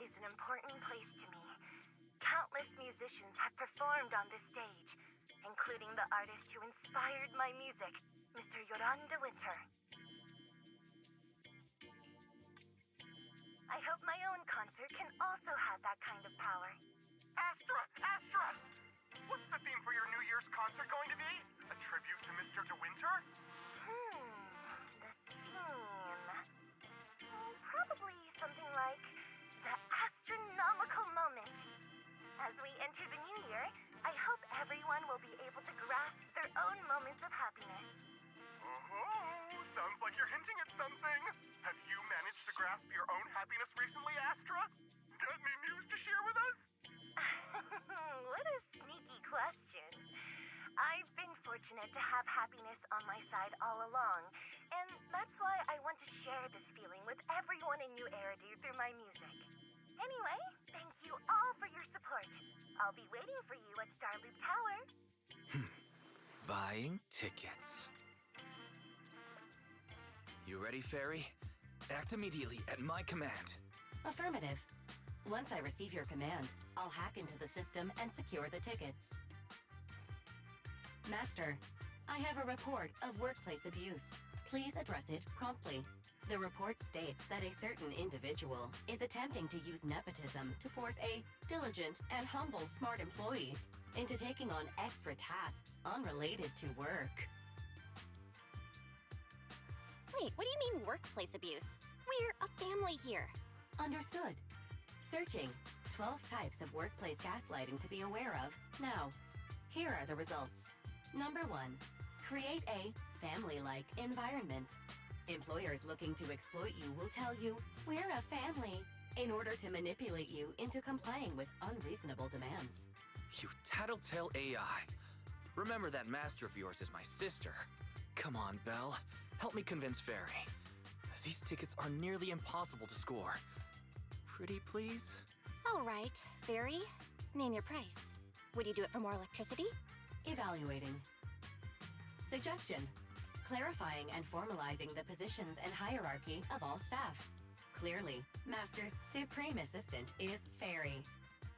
is an important place to me. Countless musicians have performed on this stage, including the artist who inspired my music, Mr. Yoran de Winter. I hope my own concert can also have that kind of power. Astra! What's the theme for your New Year's concert going to be? A tribute to Mr. De Winter? The theme... probably something like the astronomical moment. As we enter the new year, I hope everyone will be able to grasp their own moments of happiness. Oh, sounds like you're hinting at something. Have you managed to grasp your own happiness recently, Astra? Got any news to share with us? What a sneaky question. I've been fortunate to have happiness on my side all along, and that's why I want to share this feeling with everyone in New Eridu through my music. Anyway, thank you all for your support. I'll be waiting for you at Starloop Tower. Buying tickets. You ready, Fairy? Act immediately at my command. Affirmative. Once I receive your command, I'll hack into the system and secure the tickets. Master, I have a report of workplace abuse. Please address it promptly. The report states that a certain individual is attempting to use nepotism to force a diligent and humble smart employee into taking on extra tasks unrelated to work. Wait, what do you mean workplace abuse? We're a family here. Understood. Searching 12 types of workplace gaslighting to be aware of. Now, here are the results. Number 1, create a family-like environment. Employers looking to exploit you will tell you, "We're a family," in order to manipulate you into complying with unreasonable demands. You tattletale AI. Remember that master of yours is my sister. Come on, Belle. Help me convince Fairy. These tickets are nearly impossible to score. Pretty please? All right, Fairy, name your price. Would you do it for more electricity? Evaluating. Suggestion. Clarifying and formalizing the positions and hierarchy of all staff. Clearly, Master's Supreme Assistant is Fairy.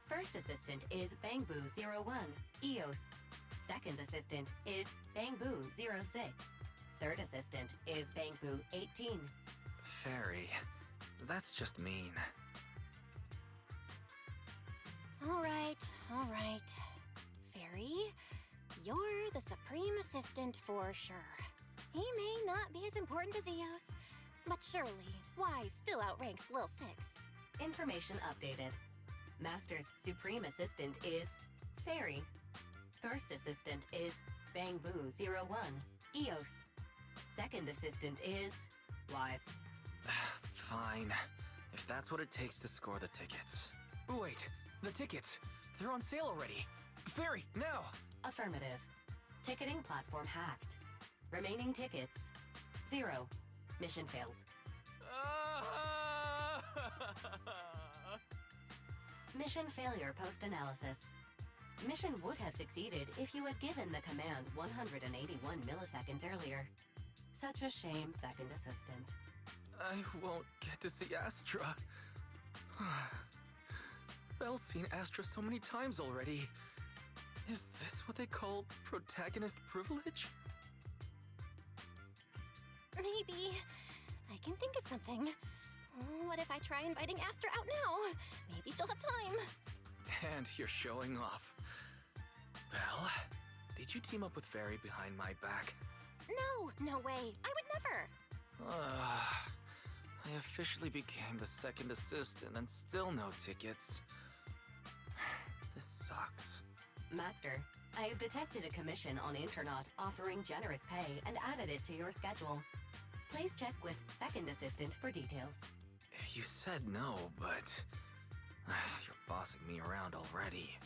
First Assistant is Bangboo01, EOS. Second Assistant is Bangboo06. Third Assistant is Bangboo18. Fairy, that's just mean. All right. Fairy, you're the Supreme Assistant for sure. He may not be as important as Eos, but surely Y still outranks Lil 6. Information updated. Master's Supreme Assistant is Fairy. First Assistant is Bangboo01, EOS. Second Assistant is Wise. Fine. If that's what it takes to score the tickets. Wait, the tickets. They're on sale already. Fairy, now! Affirmative. Ticketing platform hacked. Remaining tickets, 0. Mission failed. Mission failure post-analysis. Mission would have succeeded if you had given the command 181 milliseconds earlier. Such a shame, Second Assistant. I won't get to see Astra. Belle's seen Astra so many times already. Is this what they call protagonist privilege? Maybe. I can think of something. What if I try inviting Astra out now? Maybe she'll have time. And you're showing off. Belle, did you team up with Fairy behind my back? No way. I would never. I officially became the second assistant and still no tickets. This sucks. Master, I have detected a commission on Internaut offering generous pay and added it to your schedule. Please check with Second Assistant for details. You said no, but you're bossing me around already.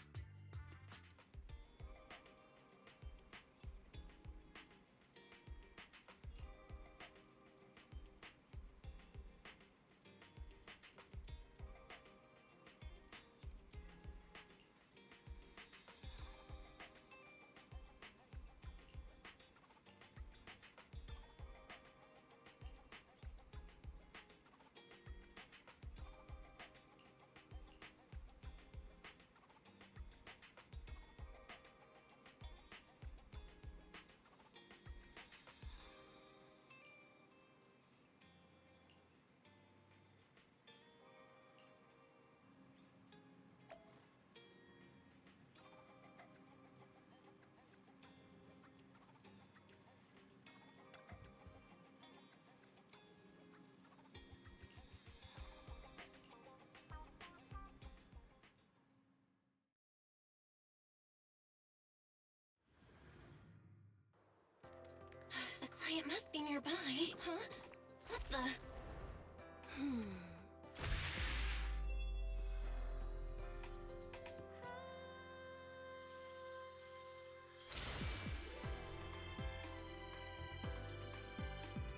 nearby. Huh? What the?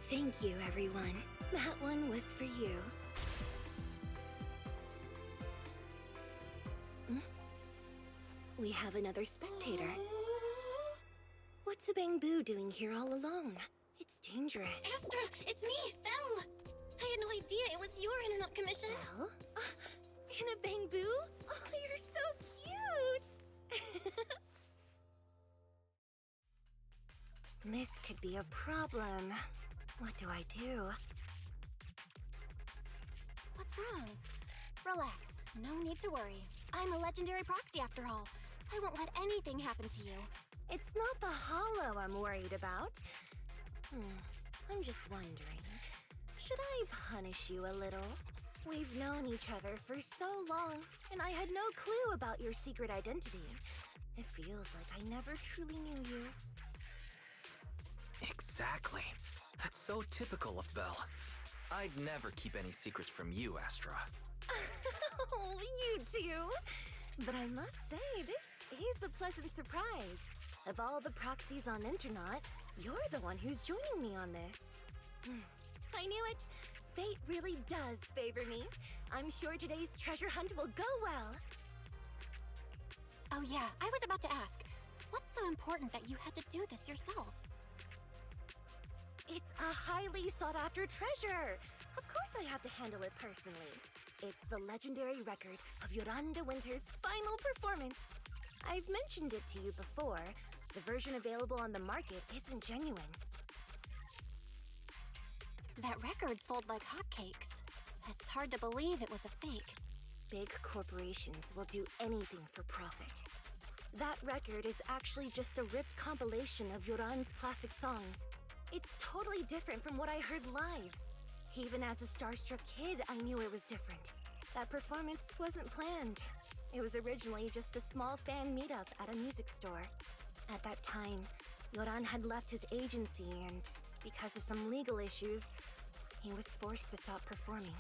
Thank you, everyone. That one was for you. We have another spectator. What's a bamboo doing here all alone? It's dangerous. Astra, it's me, Belle! I had no idea it was your internet commission. Belle? In a bamboo? Oh, you're so cute! This could be a problem. What do I do? What's wrong? Relax. No need to worry. I'm a legendary proxy after all. I won't let anything happen to you. It's not the hollow I'm worried about. I'm just wondering, should I punish you a little? We've known each other for so long, and I had no clue about your secret identity. It feels like I never truly knew you. Exactly. That's so typical of Belle. I'd never keep any secrets from you, Astra. Oh, you too. But I must say, this is a pleasant surprise. Of all the proxies on Internet, you're the one who's joining me on this. I knew it. Fate really does favor me. I'm sure today's treasure hunt will go well. Oh yeah, I was about to ask. What's so important that you had to do this yourself? It's a highly sought-after treasure. Of course I have to handle it personally. It's the legendary record of Yolanda Winter's final performance. I've mentioned it to you before. The version available on the market isn't genuine. That record sold like hotcakes. It's hard to believe it was a fake. Big corporations will do anything for profit. That record is actually just a ripped compilation of Yoran's classic songs. It's totally different from what I heard live. Even as a starstruck kid, I knew it was different. That performance wasn't planned. It was originally just a small fan meetup at a music store. At that time, Yoran had left his agency and, because of some legal issues, he was forced to stop performing.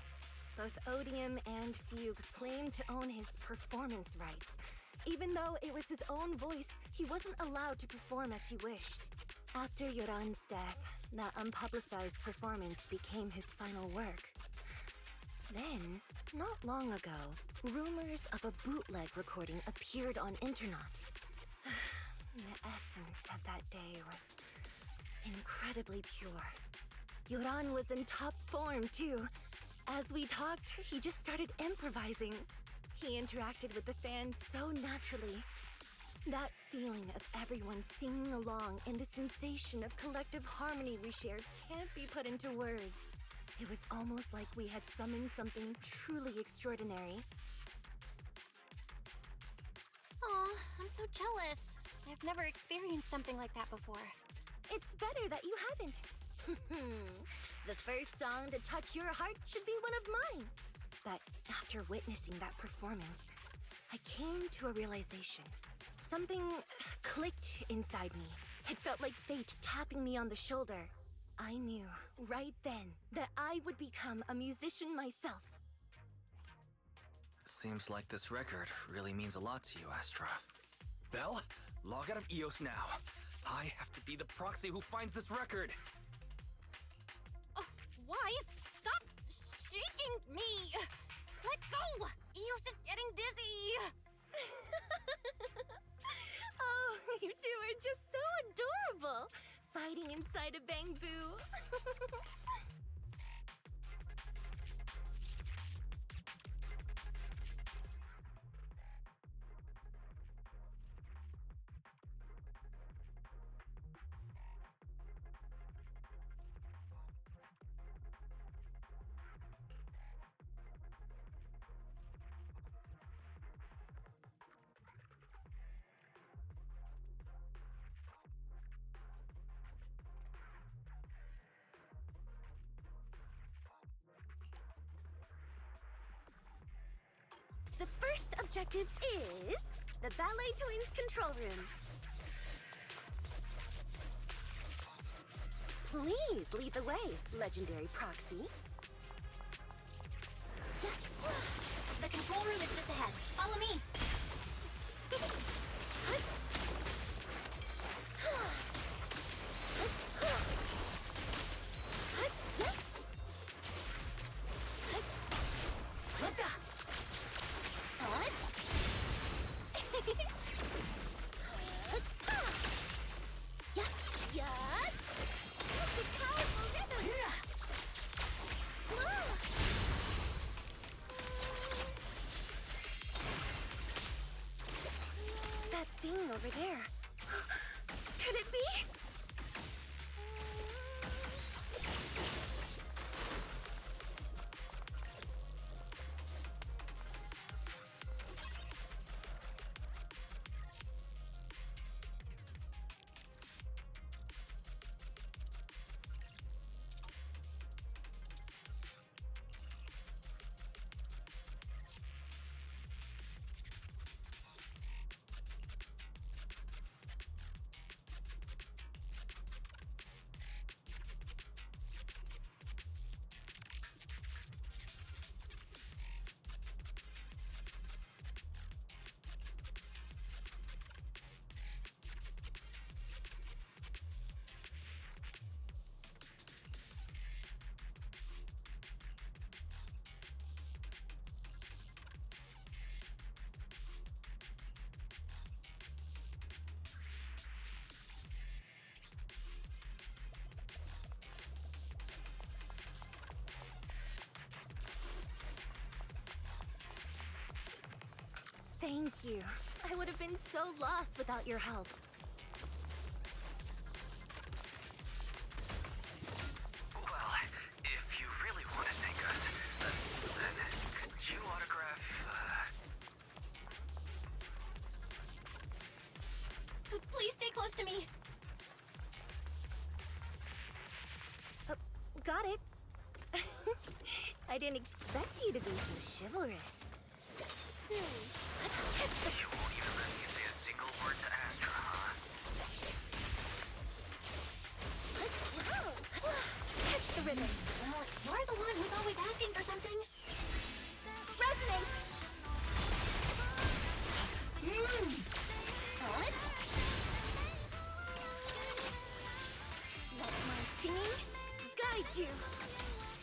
Both Odium and Fugue claimed to own his performance rights. Even though it was his own voice, he wasn't allowed to perform as he wished. After Yoran's death, that unpublicized performance became his final work. Then, not long ago, rumors of a bootleg recording appeared on Internet. The essence of that day was incredibly pure. Yoran was in top form, too. As we talked, he just started improvising. He interacted with the fans so naturally. That feeling of everyone singing along and the sensation of collective harmony we shared can't be put into words. It was almost like we had summoned something truly extraordinary. Aw, I'm so jealous. I've never experienced something like that before. It's better that you haven't. The first song to touch your heart should be one of mine. But after witnessing that performance, I came to a realization. Something clicked inside me. It felt like fate tapping me on the shoulder. I knew right then that I would become a musician myself. Seems like this record really means a lot to you, Astra. Belle, log out of EOS now. I have to be the proxy who finds this record. Wise, stop shaking me! Let go! Eos is getting dizzy! Oh, you two are just so adorable! Fighting inside a bamboo. The first objective is the Ballet Twins control room. Please lead the way, legendary proxy. The control room is just ahead. Follow me. That thing over there. Could it be? Thank you. I would have been so lost without your help. Well, if you really want to thank us, then could you autograph, Please stay close to me. Got it. I didn't expect you to be so chivalrous. You won't even let me say a single word to Astra, huh? Catch the rhythm. Well, you're the one who's always asking for something. Resonate. Let my singing guide you.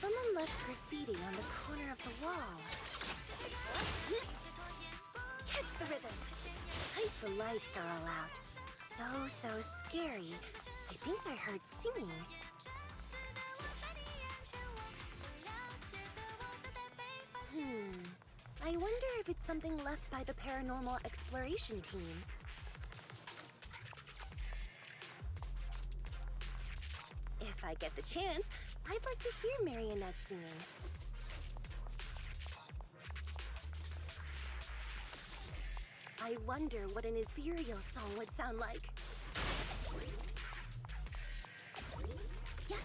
Someone left graffiti on the corner of the wall. Catch the rhythm. The lights are all out. So scary. I think I heard singing. I wonder if it's something left by the paranormal exploration team. If I get the chance, I'd like to hear Marionette singing. I wonder what an ethereal song would sound like. Yeah.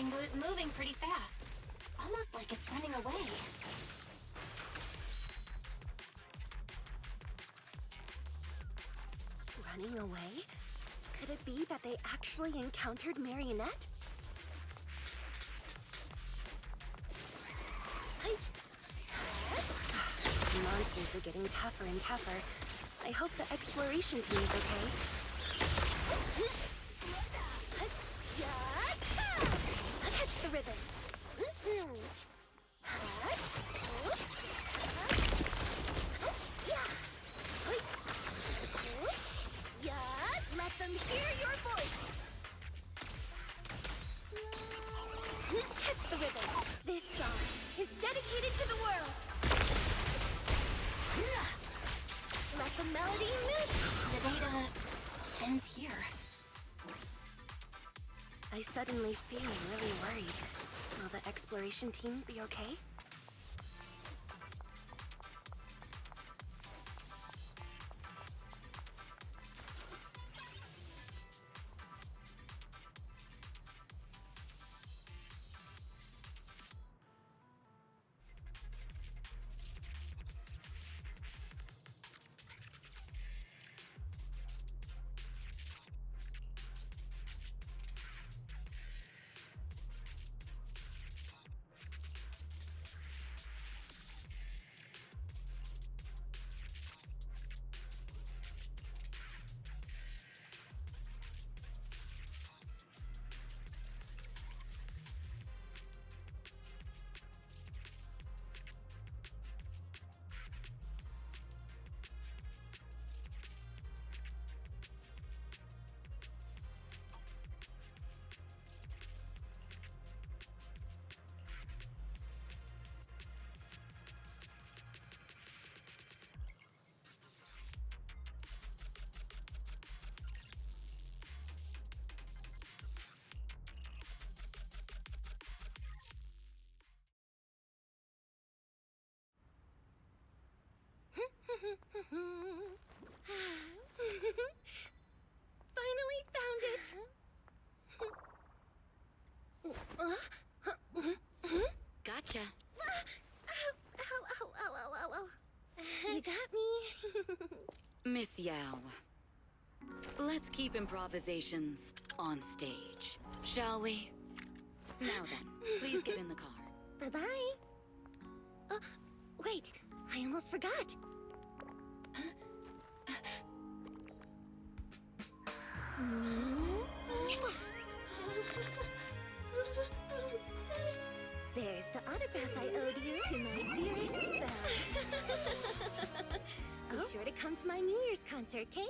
Bambu's moving pretty fast. Almost like it's running away. Running away? Could it be that they actually encountered Marionette? The monsters are getting tougher and tougher. I hope the exploration team is okay. Catch the rhythm. Let them hear your voice. Catch the rhythm. This song is dedicated to the world. Let the melody move. The data ends here. I suddenly feel really worried. Will the exploration team be okay? Finally found it! Gotcha. Ow. You got me. Miss Yao. Let's keep improvisations on stage, shall we? Now then, please get in the car. Bye-bye. Wait, I almost forgot. There's the autograph I owed you to my dearest Belle. Be sure to come to my New Year's concert, okay?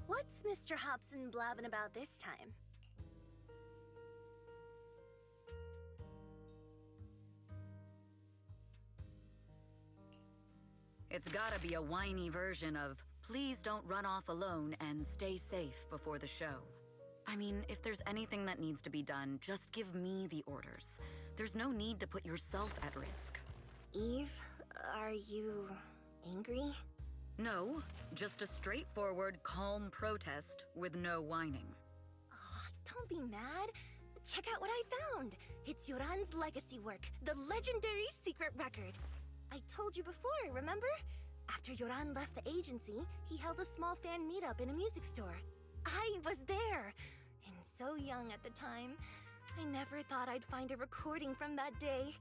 What's Mr. Hobson blabbing about this time? It's gotta be a whiny version of, please don't run off alone and stay safe before the show. I mean, if there's anything that needs to be done, just give me the orders. There's no need to put yourself at risk. Eve, are you angry? No, just a straightforward, calm protest with no whining. Oh, don't be mad. Check out what I found. It's Yoran's legacy work, the legendary secret record. I told you before, remember? After Yoran left the agency, he held a small fan meetup in a music store. I was there, and so young at the time. I never thought I'd find a recording from that day.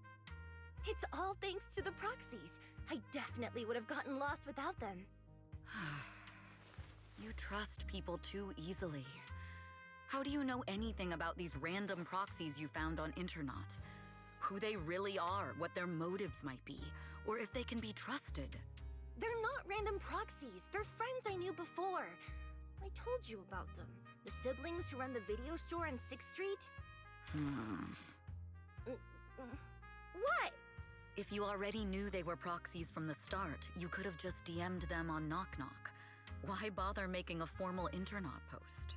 It's all thanks to the proxies. I definitely would have gotten lost without them. You trust people too easily. How do you know anything about these random proxies you found on Internet? Who they really are, what their motives might be, or if they can be trusted? They're not random proxies. They're friends I knew before. I told you about them. The siblings who run the video store on 6th Street. What? If you already knew they were proxies from the start, you could have just DM'd them on Knock Knock. Why bother making a formal Internet post?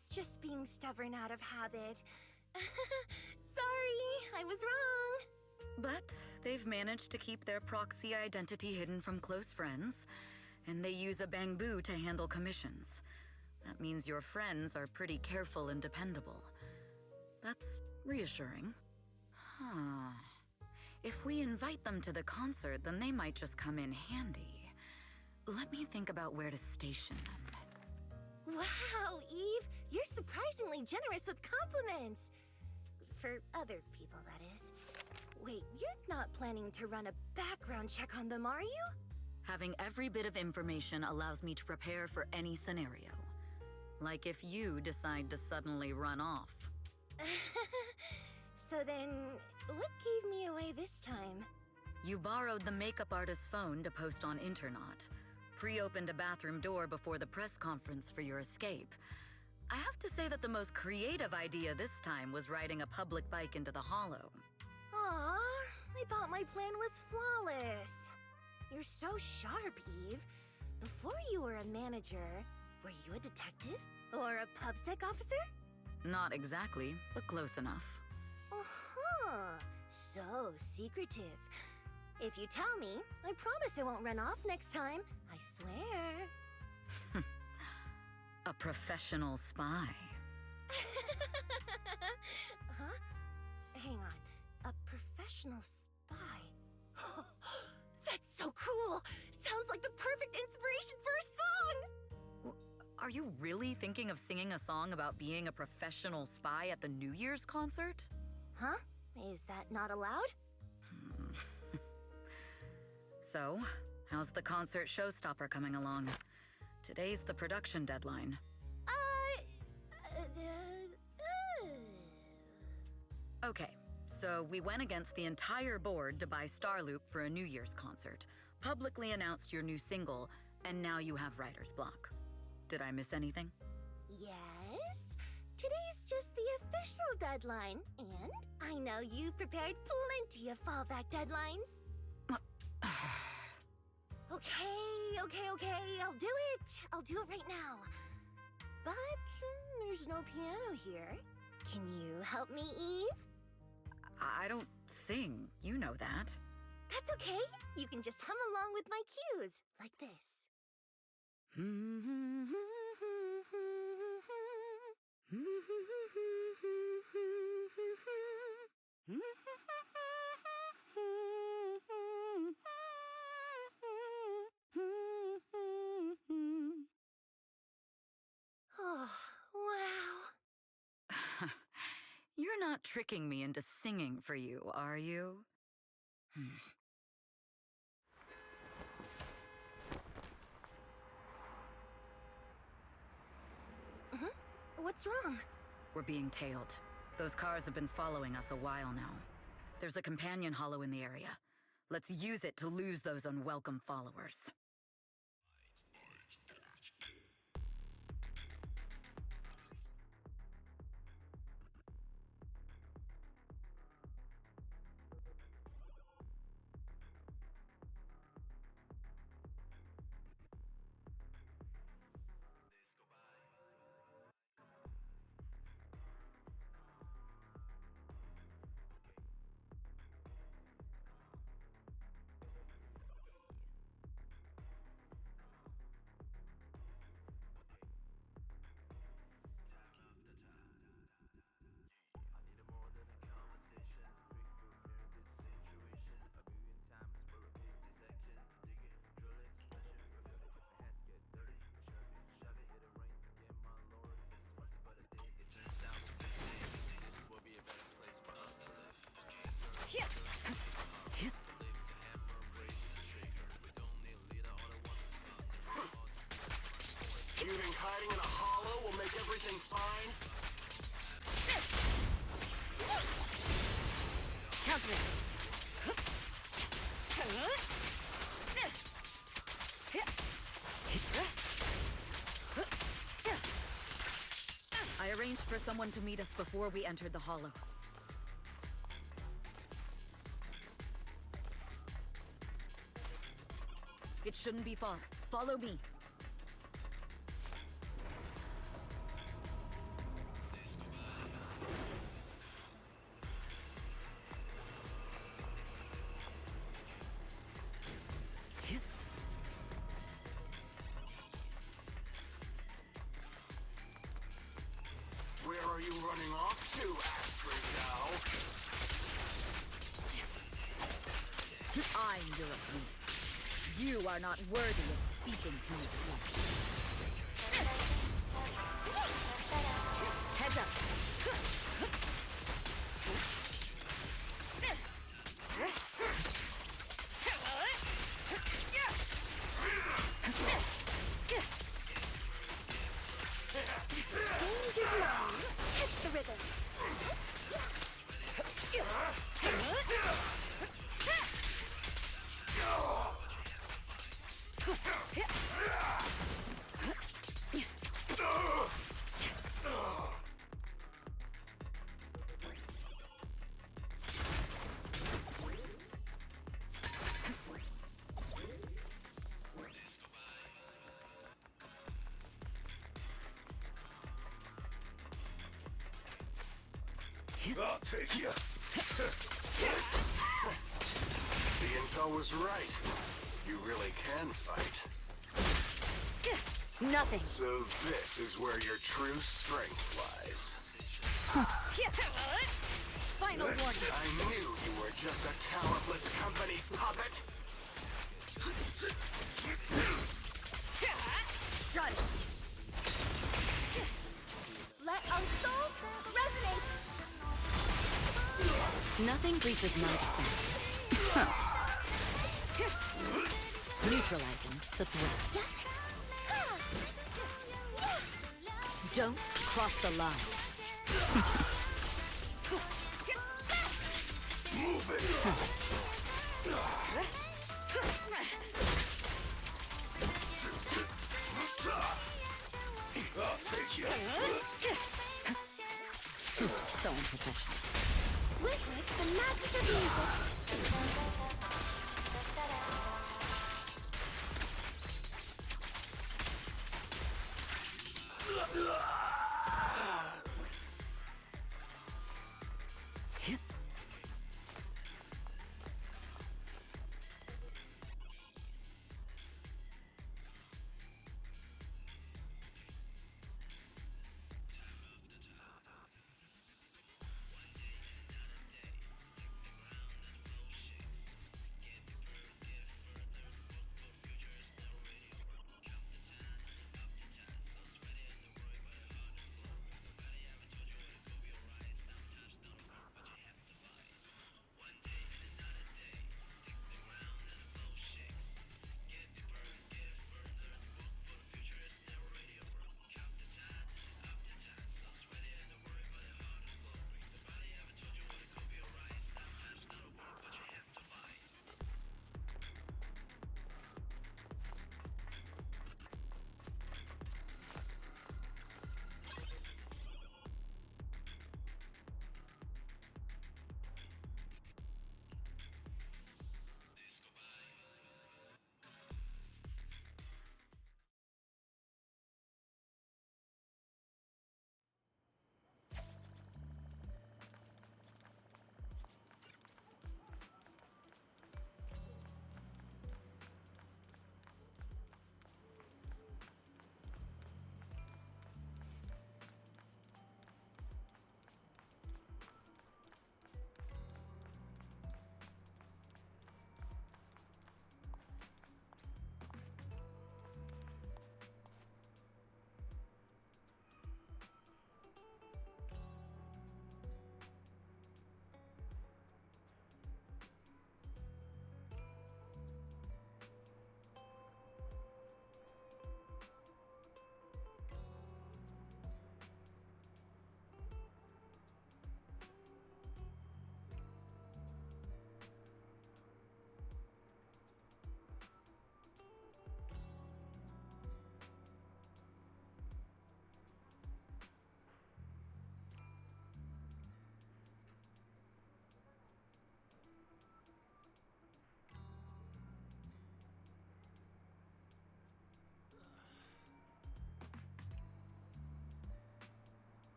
was just being stubborn out of habit. Sorry, I was wrong. But they've managed to keep their proxy identity hidden from close friends, and they use a bamboo to handle commissions. That means your friends are pretty careful and dependable. That's reassuring. Huh. If we invite them to the concert, then they might just come in handy. Let me think about where to station them. Wow, Eve, you're surprisingly generous with compliments. For other people, that is. Wait, you're not planning to run a background check on them, are you? Having every bit of information allows me to prepare for any scenario. Like if you decide to suddenly run off. So then, what gave me away this time? You borrowed the makeup artist's phone to post on Internaut, pre-opened a bathroom door before the press conference for your escape. I have to say that the most creative idea this time was riding a public bike into the hollow. Aw, I thought my plan was flawless. You're so sharp, Eve. Before you were a manager, were you a detective? Or a PubSec officer? Not exactly, but close enough. Uh-huh. So secretive. If you tell me, I promise I won't run off next time. I swear. A professional spy. Huh? Hang on. A professional spy? That's so cool! Sounds like the perfect inspiration for a song! Are you really thinking of singing a song about being a professional spy at the New Year's concert? Huh? Is that not allowed? So, how's the concert showstopper coming along? Today's the production deadline. Okay, so we went against the entire board to buy Starloop for a New Year's concert, publicly announced your new single, and now you have writer's block. Did I miss anything? Yes. Today's just the official deadline, and I know you've prepared plenty of fallback deadlines. Okay, I'll do it. I'll do it right now. But there's no piano here. Can you help me, Eve? I don't sing, you know that. That's okay. You can just hum along with my cues, like this. Oh, wow. You're not tricking me into singing for you, are you? What's wrong? We're being tailed. Those cars have been following us a while now. There's a companion hollow in the area. Let's use it to lose those unwelcome followers. You think hiding in a hollow will make everything fine? Counter it. I arranged for someone to meet us before we entered the hollow. It shouldn't be far. Follow me. are you running off to, Astra Gal? I'm your opponent. You are not worthy of speaking to me. Heads up. Change is long. Catch the rhythm. I'll take you. The intel was right. You really can fight. Nothing. So this is where your true strength lies. Final warning. I knew you were just a talentless company puppet. Shut it. Let our souls resonate. Nothing breaches my defense. Neutralizing the threat. Don't cross the line. Move it. I'll take you. So unprofessional. Witness the magic of music.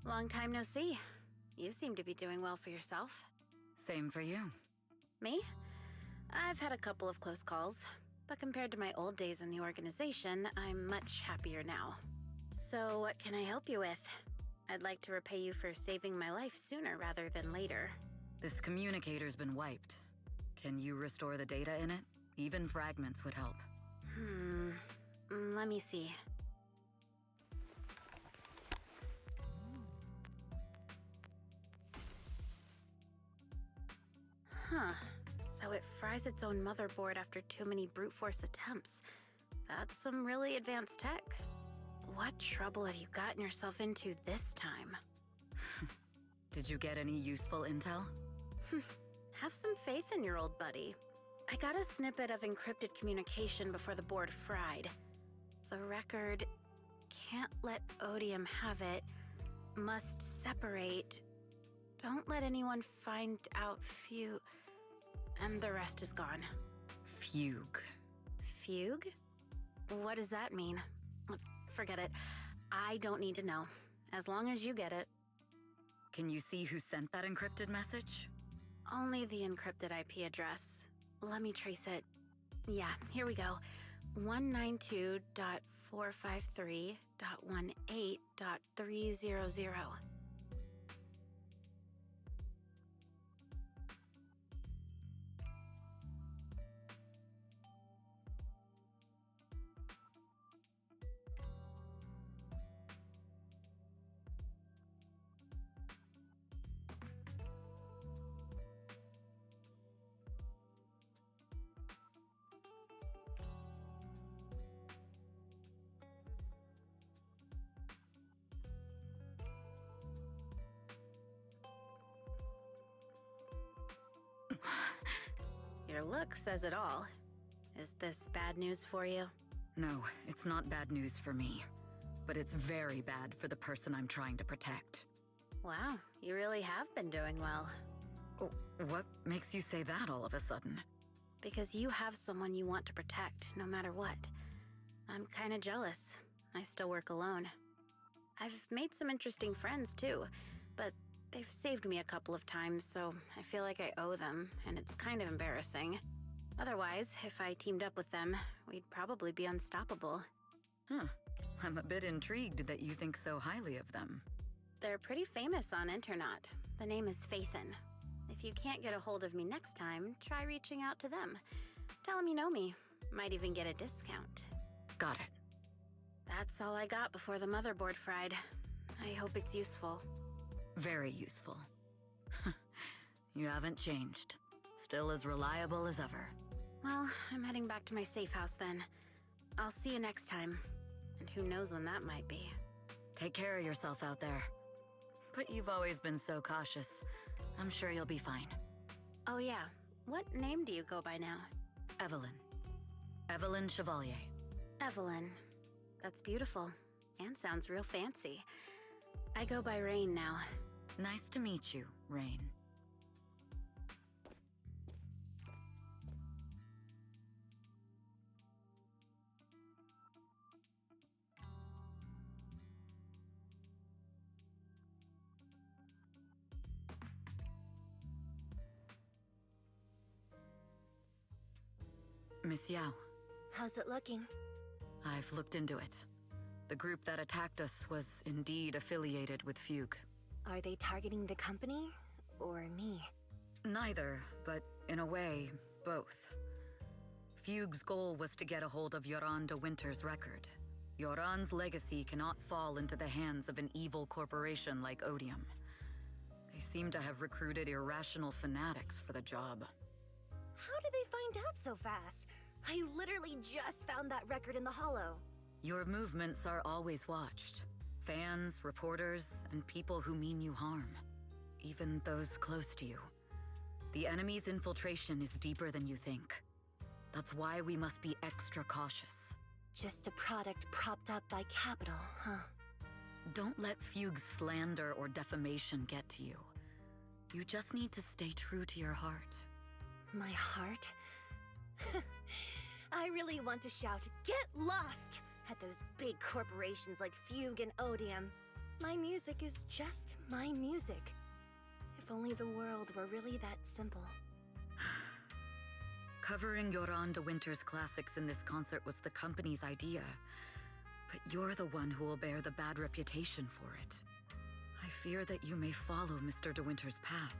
Long time no see. You seem to be doing well for yourself. Same for you. Me? I've had a couple of close calls, but compared to my old days in the organization, I'm much happier now. So what can I help you with? I'd like to repay you for saving my life sooner rather than later. This communicator's been wiped. Can you restore the data in it? Even fragments would help. Let me see. Huh. So it fries its own motherboard after too many brute force attempts. That's some really advanced tech. What trouble have you gotten yourself into this time? Did you get any useful intel? Have some faith in your old buddy. I got a snippet of encrypted communication before the board fried. The record can't let Odium have it. Must separate. Don't let anyone find out and the rest is gone. Fugue. Fugue? What does that mean? Forget it. I don't need to know. As long as you get it. Can you see who sent that encrypted message? Only the encrypted IP address. Let me trace it. Yeah, here we go. 192.453.18.300. Your look says it all. Is this bad news for you? No, it's not bad news for me. But it's very bad for the person I'm trying to protect. Wow, you really have been doing well. Oh, what makes you say that all of a sudden? Because you have someone you want to protect, no matter what. I'm kinda jealous. I still work alone. I've made some interesting friends, too, but they've saved me a couple of times, so I feel like I owe them, and it's kind of embarrassing. Otherwise, if I teamed up with them, we'd probably be unstoppable. Huh. I'm a bit intrigued that you think so highly of them. They're pretty famous on Internet. The name is FeyHunt. If you can't get a hold of me next time, try reaching out to them. Tell them you know me. Might even get a discount. Got it. That's all I got before the motherboard fried. I hope it's useful. Very useful. You haven't changed. Still as reliable as ever. Well, I'm heading back to my safe house then. I'll see you next time. And who knows when that might be. Take care of yourself out there. But you've always been so cautious. I'm sure you'll be fine. Oh yeah, what name do you go by now? Evelyn. Evelyn Chevalier. Evelyn. That's beautiful. And sounds real fancy. I go by Rain now. Nice to meet you, Rain. Miss Yao. How's it looking? I've looked into it. The group that attacked us was indeed affiliated with Fugue. Are they targeting the company or me? Neither, but in a way, both. Fugue's goal was to get a hold of Yoran de Winter's record. Yoran's legacy cannot fall into the hands of an evil corporation like Odium. They seem to have recruited irrational fanatics for the job. How did they find out so fast? I literally just found that record in the hollow. Your movements are always watched. Fans, reporters, and people who mean you harm. Even those close to you. The enemy's infiltration is deeper than you think. That's why we must be extra cautious. Just a product propped up by capital, huh? Don't let Fugue's slander or defamation get to you. You just need to stay true to your heart. My heart? I really want to shout, "Get lost!" at those big corporations like Fugue and Odium. My music is just my music. If only the world were really that simple. Covering Yoran de Winter's classics in this concert was the company's idea, but you're the one who will bear the bad reputation for it. I fear that you may follow Mr. de Winter's path,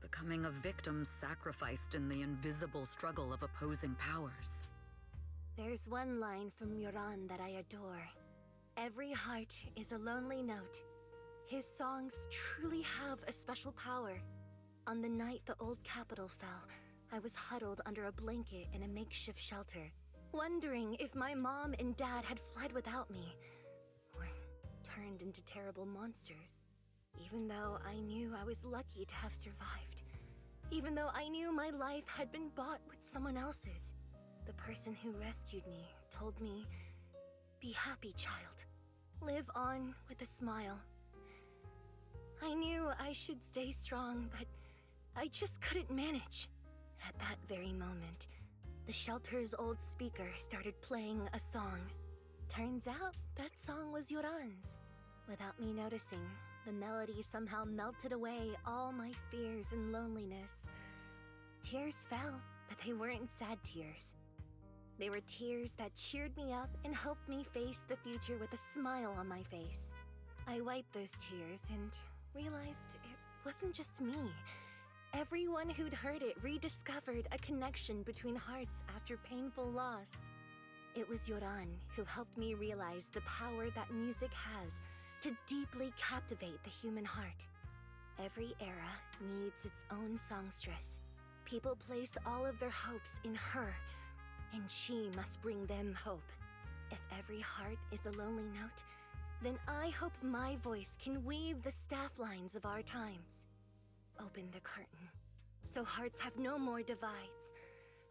becoming a victim sacrificed in the invisible struggle of opposing powers. There's one line from Yoran that I adore. Every heart is a lonely note. His songs truly have a special power. On the night the old capital fell, I was huddled under a blanket in a makeshift shelter, wondering if my mom and dad had fled without me, or turned into terrible monsters. Even though I knew I was lucky to have survived. Even though I knew my life had been bought with someone else's. The person who rescued me told me, "Be happy, child. Live on with a smile." I knew I should stay strong, but I just couldn't manage. At that very moment, the shelter's old speaker started playing a song. Turns out that song was Yoran's. Without me noticing, the melody somehow melted away all my fears and loneliness. Tears fell, but they weren't sad tears. They were tears that cheered me up and helped me face the future with a smile on my face. I wiped those tears and realized it wasn't just me. Everyone who'd heard it rediscovered a connection between hearts after painful loss. It was Yoran who helped me realize the power that music has to deeply captivate the human heart. Every era needs its own songstress. People place all of their hopes in her, and she must bring them hope. If every heart is a lonely note, then I hope my voice can weave the staff lines of our times. Open the curtain, so hearts have no more divides.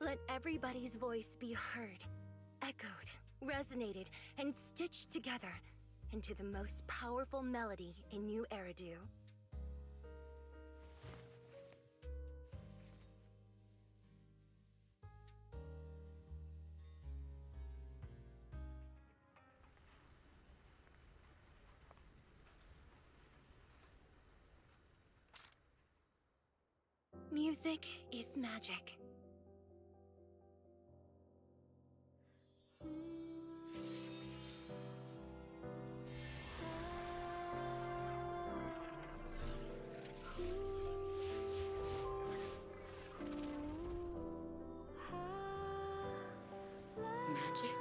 Let everybody's voice be heard, echoed, resonated, and stitched together into the most powerful melody in New Eridu. Music is magic. Magic?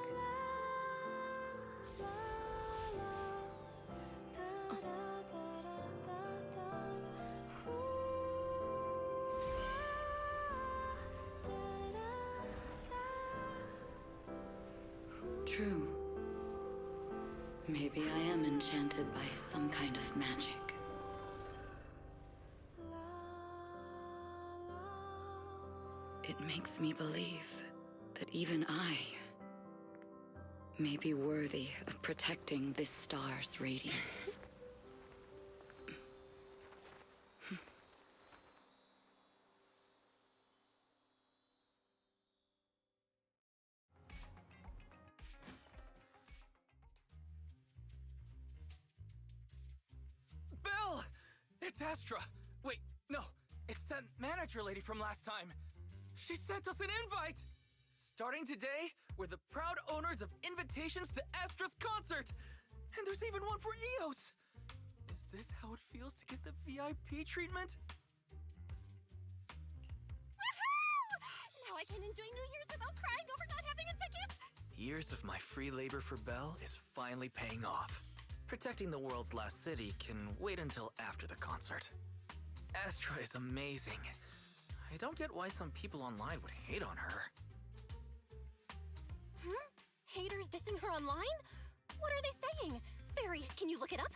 True. Maybe I am enchanted by some kind of magic. It makes me believe that even I may be worthy of protecting this star's radiance. Belle! It's Astra! Wait, no, it's that manager lady from last time. She sent us an invite! Starting today, we're the proud owners of invitations to Astra's concert! And there's even one for Eos! Is this how it feels to get the VIP treatment? Woohoo! Now I can enjoy New Year's without crying over not having a ticket! Years of my free labor for Belle is finally paying off. Protecting the world's last city can wait until after the concert. Astra is amazing. I don't get why some people online would hate on her. Haters dissing her online? What are they saying? Fairy, can you look it up?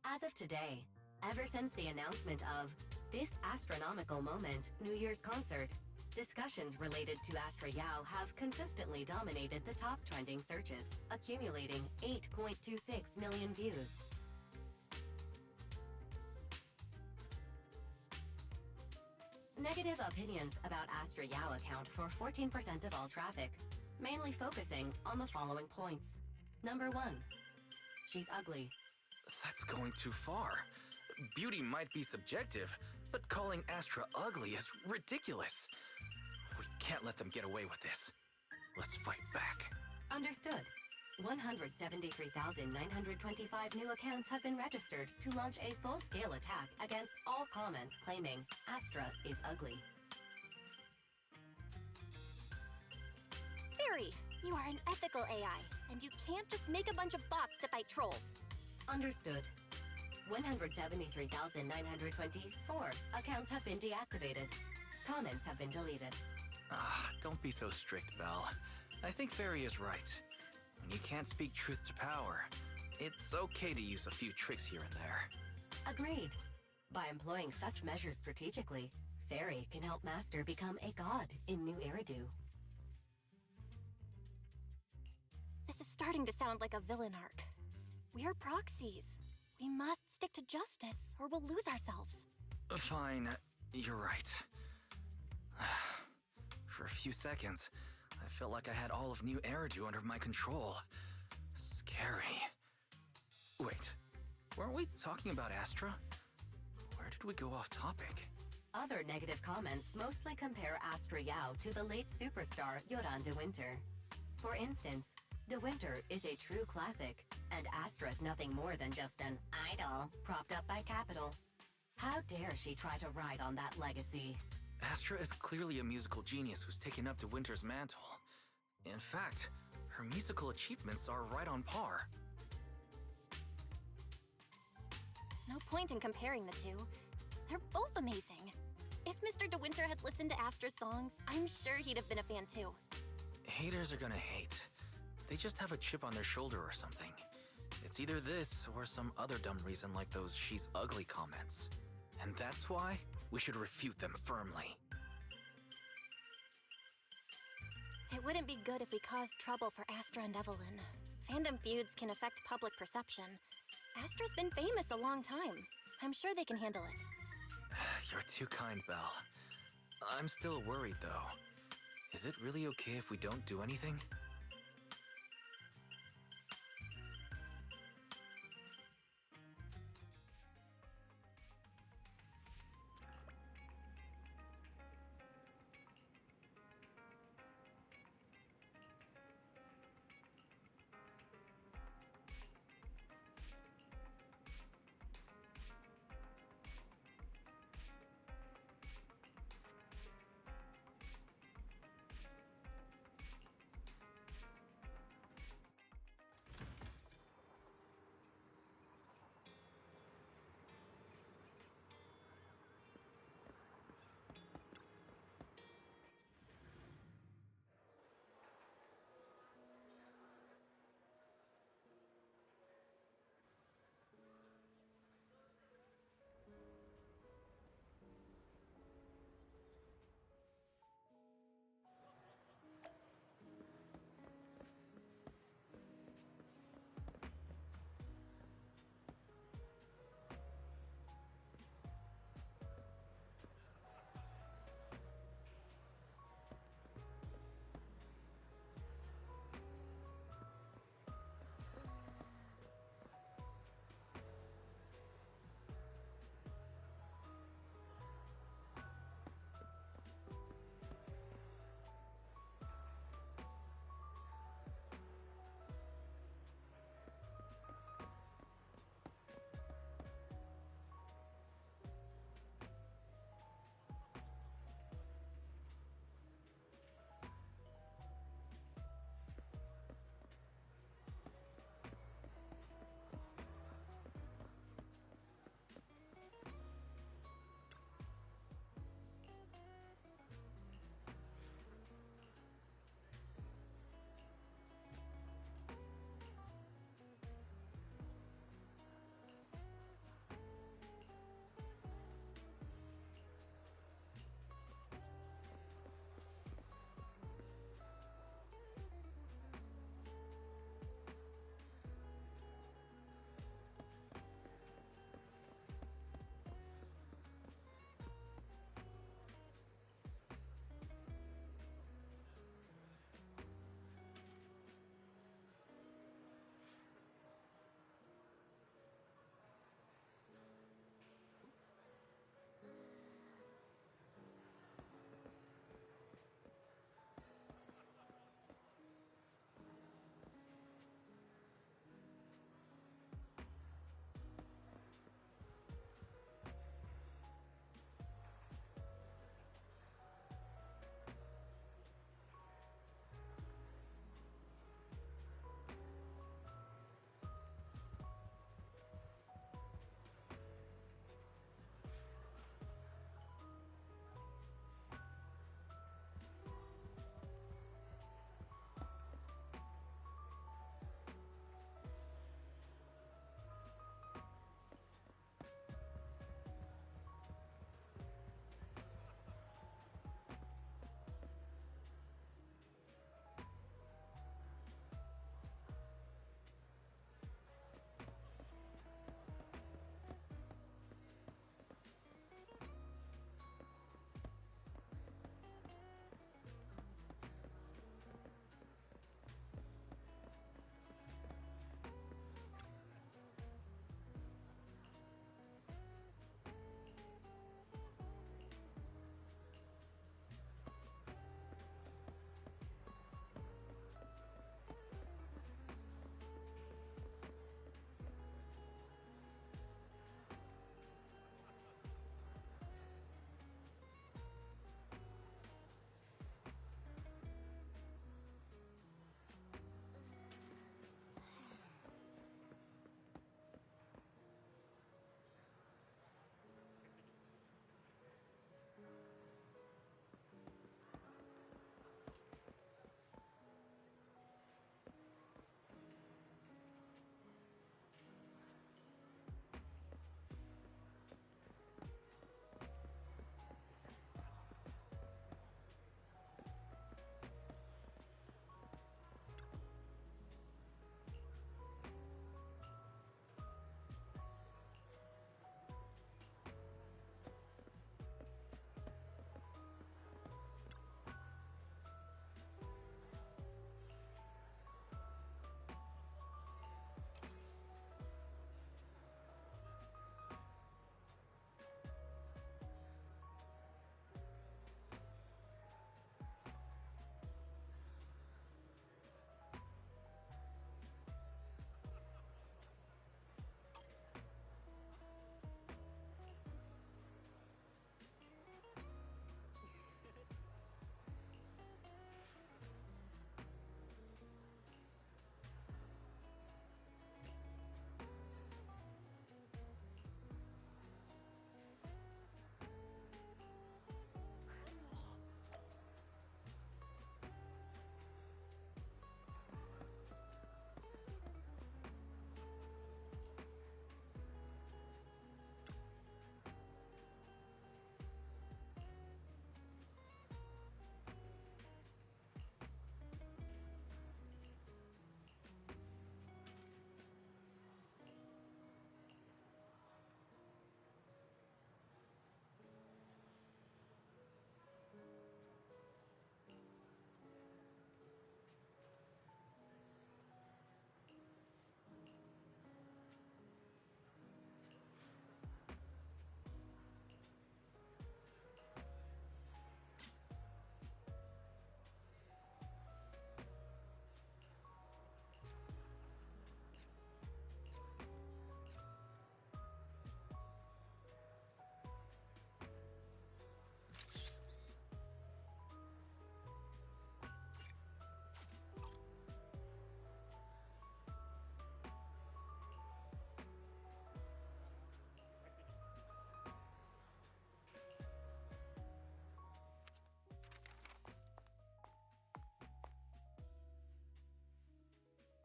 As of today, ever since the announcement of this astronomical moment, New Year's concert, discussions related to Astra Yao have consistently dominated the top trending searches, accumulating 8.26 million views. Negative opinions about Astra Yao account for 14% of all traffic, mainly focusing on the following points. Number 1. she's ugly. That's going too far. Beauty might be subjective, but calling Astra ugly is ridiculous. We can't let them get away with this. Let's fight back. Understood. 173,925 new accounts have been registered to launch a full-scale attack against all comments claiming Astra is ugly. Fairy, you are an ethical AI, and you can't just make a bunch of bots to fight trolls. Understood. 173,924 accounts have been deactivated. Comments have been deleted. Don't be so strict, Belle. I think Fairy is right. When you can't speak truth to power, it's okay to use a few tricks here and there. Agreed. By employing such measures strategically, Fairy can help Master become a god in New Eridu. This is starting to sound like a villain arc. We're proxies. We must stick to justice, or we'll lose ourselves. Fine, you're right. For a few seconds, I felt like I had all of New Eridu under my control. Scary. Wait, weren't we talking about Astra? Where did we go off topic? Other negative comments mostly compare Astra Yao to the late superstar Yoran de Winter. For instance, De Winter is a true classic, and Astra's nothing more than just an idol propped up by capital. How dare she try to ride on that legacy? Astra is clearly a musical genius who's taken up De Winter's mantle. In fact, her musical achievements are right on par. No point in comparing the two. They're both amazing. If Mr. De Winter had listened to Astra's songs, I'm sure he'd have been a fan too. Haters are gonna hate. They just have a chip on their shoulder or something. It's either this or some other dumb reason like those "she's ugly" comments. And that's why we should refute them firmly. It wouldn't be good if we caused trouble for Astra and Evelyn. Fandom feuds can affect public perception. Astra's been famous a long time. I'm sure they can handle it. You're too kind, Belle. I'm still worried, though. Is it really okay if we don't do anything?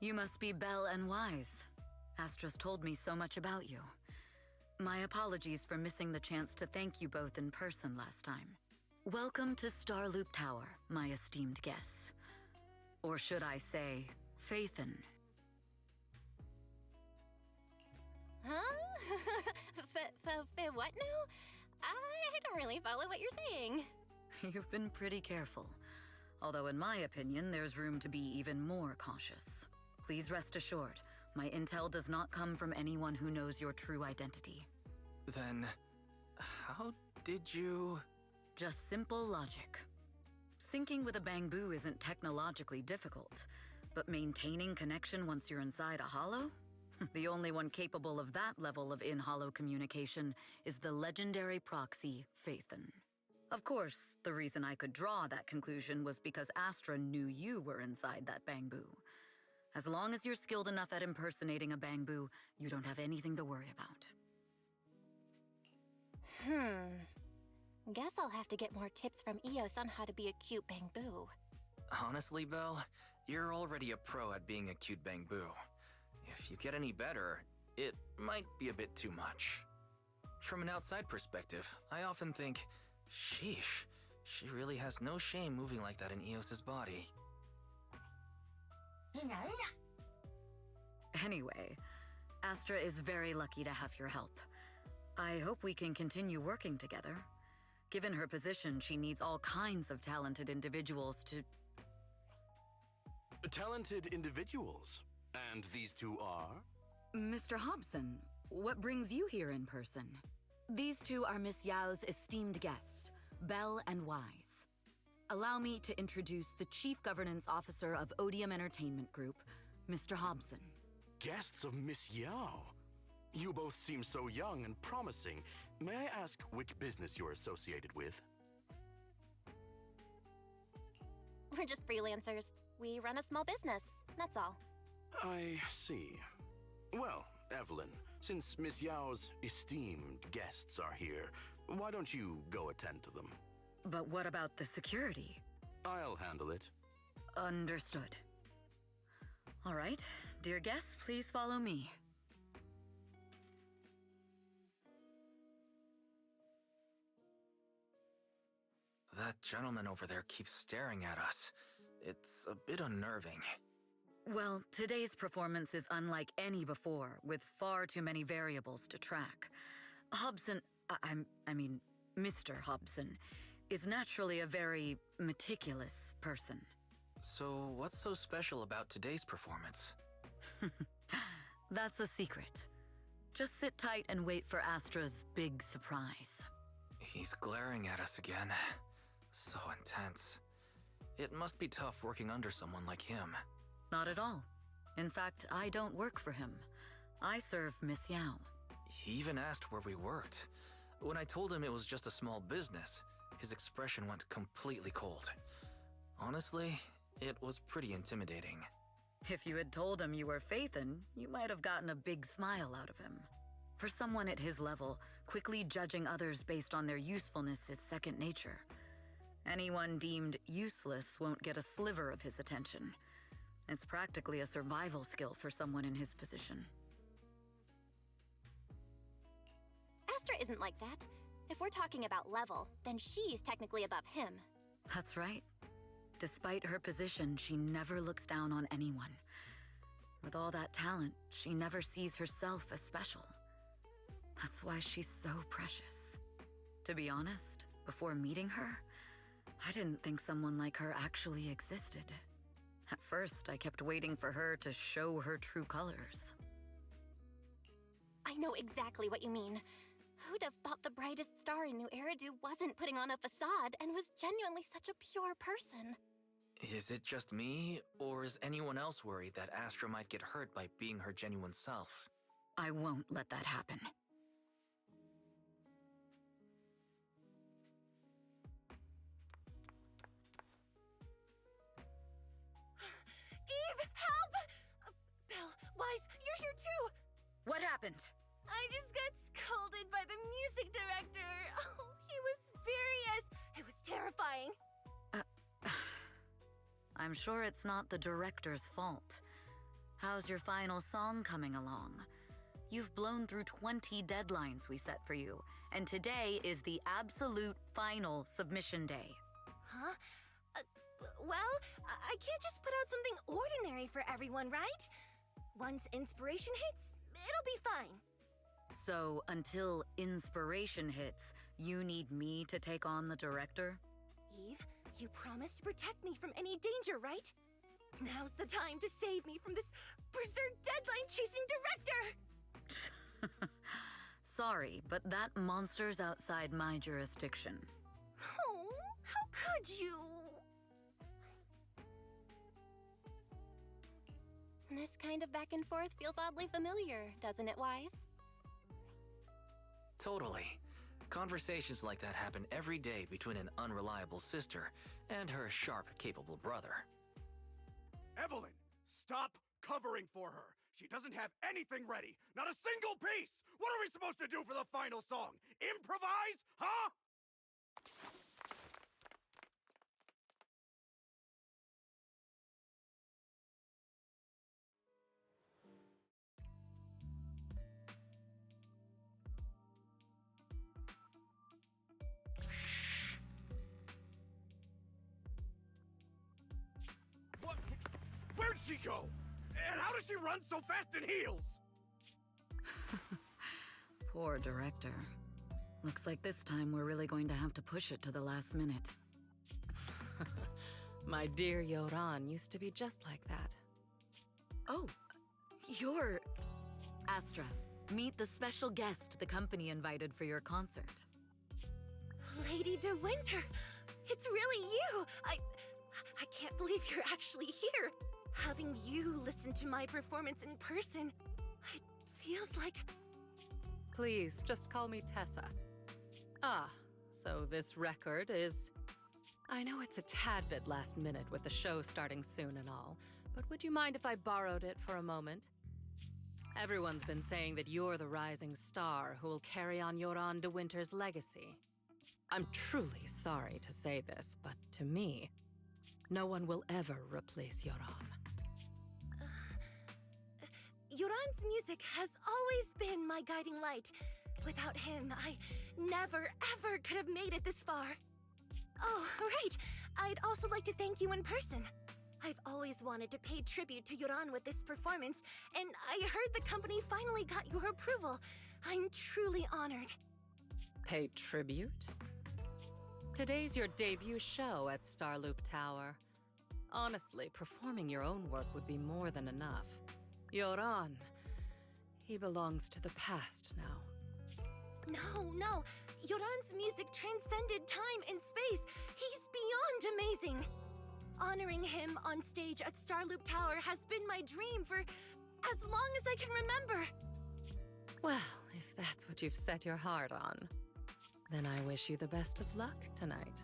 You must be Belle and Wise. Astra's told me so much about you. My apologies for missing the chance to thank you both in person last time. Welcome to Starloop Tower, my esteemed guests. Or should I say, FeyHunt. Huh? What now? I don't really follow what you're saying. You've been pretty careful. Although in my opinion, there's room to be even more cautious. Please rest assured, my intel does not come from anyone who knows your true identity. Then, how did you... Just simple logic. Syncing with a bamboo isn't technologically difficult, but maintaining connection once you're inside a hollow? The only one capable of that level of in-hollow communication is the legendary proxy, FeyHunt. Of course, the reason I could draw that conclusion was because Astra knew you were inside that bamboo. As long as you're skilled enough at impersonating a bamboo, you don't have anything to worry about. Guess I'll have to get more tips from Eos on how to be a cute bamboo. Honestly, Belle, you're already a pro at being a cute bamboo. If you get any better, it might be a bit too much. From an outside perspective, I often think, sheesh, she really has no shame moving like that in Eos's body. Anyway, Astra is very lucky to have your help. I hope we can continue working together. Given her position, she needs all kinds of talented individuals to... Talented individuals? And these two are? Mr. Hobson, what brings you here in person? These two are Miss Yao's esteemed guests, Belle and Wise. Allow me to introduce the Chief Governance Officer of Odium Entertainment Group, Mr. Hobson. Guests of Miss Yao? You both seem so young and promising. May I ask which business you're associated with? We're just freelancers. We run a small business, that's all. I see. Well, Evelyn, since Miss Yao's esteemed guests are here, why don't you go attend to them? But what about the security? I'll handle it. Understood. All right, dear guests, please follow me. That gentleman over there keeps staring at us. It's a bit unnerving. Well, today's performance is unlike any before, with far too many variables to track. Hobson, I mean, Mr. Hobson, is naturally a very meticulous person. So what's so special about today's performance? That's a secret. Just sit tight and wait for Astra's big surprise. He's glaring at us again. So intense. It must be tough working under someone like him. Not at all. In fact, I don't work for him. I serve Miss Yao. He even asked where we worked. When I told him it was just a small business, his expression went completely cold. Honestly, it was pretty intimidating. If you had told him you were FeyHunt, you might have gotten a big smile out of him. For someone at his level, quickly judging others based on their usefulness is second nature. Anyone deemed useless won't get a sliver of his attention. It's practically a survival skill for someone in his position. Astra isn't like that. If we're talking about level, then she's technically above him. That's right. Despite her position, she never looks down on anyone. With all that talent, she never sees herself as special. That's why she's so precious. To be honest, before meeting her, I didn't think someone like her actually existed. At first, I kept waiting for her to show her true colors. I know exactly what you mean. Who'd have thought the brightest star in New Eridu wasn't putting on a facade and was genuinely such a pure person? Is it just me, or is anyone else worried that Astra might get hurt by being her genuine self? I won't let that happen. Eve, help! Belle, Wise, you're here too! What happened? I just got scolded by the music director. Oh, he was furious. It was terrifying. I'm sure it's not the director's fault. How's your final song coming along? You've blown through 20 deadlines we set for you, and today is the absolute final submission day. Huh? Well, I can't just put out something ordinary for everyone, right? Once inspiration hits, it'll be fine. So, until inspiration hits, you need me to take on the director? Eve, you promised to protect me from any danger, right? Now's the time to save me from this berserk deadline-chasing director! Sorry, but that monster's outside my jurisdiction. Oh, how could you? This kind of back and forth feels oddly familiar, doesn't it, Wise? Totally. Conversations like that happen every day between an unreliable sister and her sharp, capable brother. Evelyn, stop covering for her. She doesn't have anything ready. Not a single piece. What are we supposed to do for the final song? Improvise? Huh? What? Where'd she go? And how does she run so fast in heels? Poor director. Looks like this time we're really going to have to push it to the last minute. My dear Yoran used to be just like that. Oh, you're... Astra, meet the special guest the company invited for your concert. Lady De Winter, it's really you! I can't believe you're actually here. Having you listen to my performance in person, it feels like... Please, just call me Tessa. Ah, so this record is... I know it's a tad bit last minute with the show starting soon and all, but would you mind if I borrowed it for a moment? Everyone's been saying that you're the rising star who will carry on Yoran De Winter's legacy. I'm truly sorry to say this, but to me, no one will ever replace Yoran. Yoran's music has always been my guiding light. Without him, I never, ever could have made it this far. Oh, right. I'd also like to thank you in person. I've always wanted to pay tribute to Yoran with this performance, and I heard the company finally got your approval. I'm truly honored. Pay tribute? Today's your debut show at Starloop Tower. Honestly, performing your own work would be more than enough. Yoran, he belongs to the past now. No. Yoran's music transcended time and space. He's beyond amazing. Honoring him on stage at Starloop Tower has been my dream for as long as I can remember. Well, if that's what you've set your heart on, then I wish you the best of luck tonight.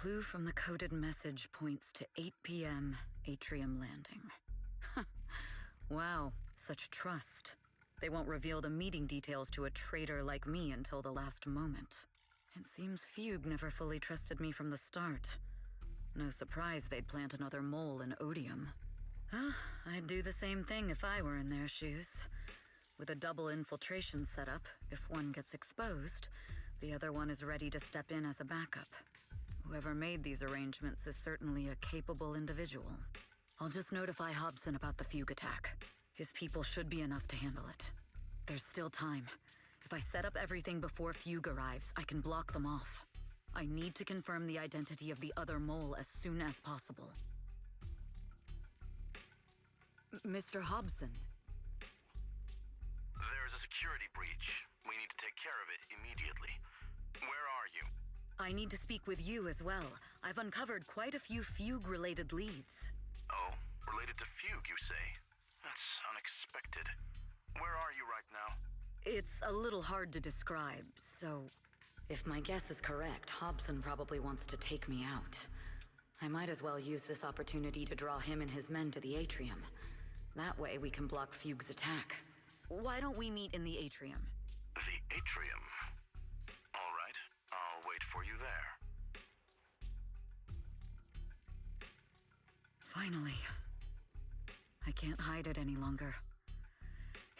clue from the coded message points to 8 p.m. Atrium Landing. Wow, such trust. They won't reveal the meeting details to a traitor like me until the last moment. It seems Fugue never fully trusted me from the start. No surprise they'd plant another mole in Odium. I'd do the same thing if I were in their shoes. With a double infiltration setup, if one gets exposed, the other one is ready to step in as a backup. Whoever made these arrangements is certainly a capable individual. I'll just notify Hobson about the Fugue attack. His people should be enough to handle it. There's still time. If I set up everything before Fugue arrives, I can block them off. I need to confirm the identity of the other mole as soon as possible. Mr. Hobson. There's a security breach. We need to take care of it immediately. Where are you? I need to speak with you as well. I've uncovered quite a few Fugue-related leads. Oh, related to Fugue, you say? That's unexpected. Where are you right now? It's a little hard to describe, so... If my guess is correct, Hobson probably wants to take me out. I might as well use this opportunity to draw him and his men to the atrium. That way we can block Fugue's attack. Why don't we meet in the atrium? The atrium? All right, I'll wait for you there. Finally. I can't hide it any longer.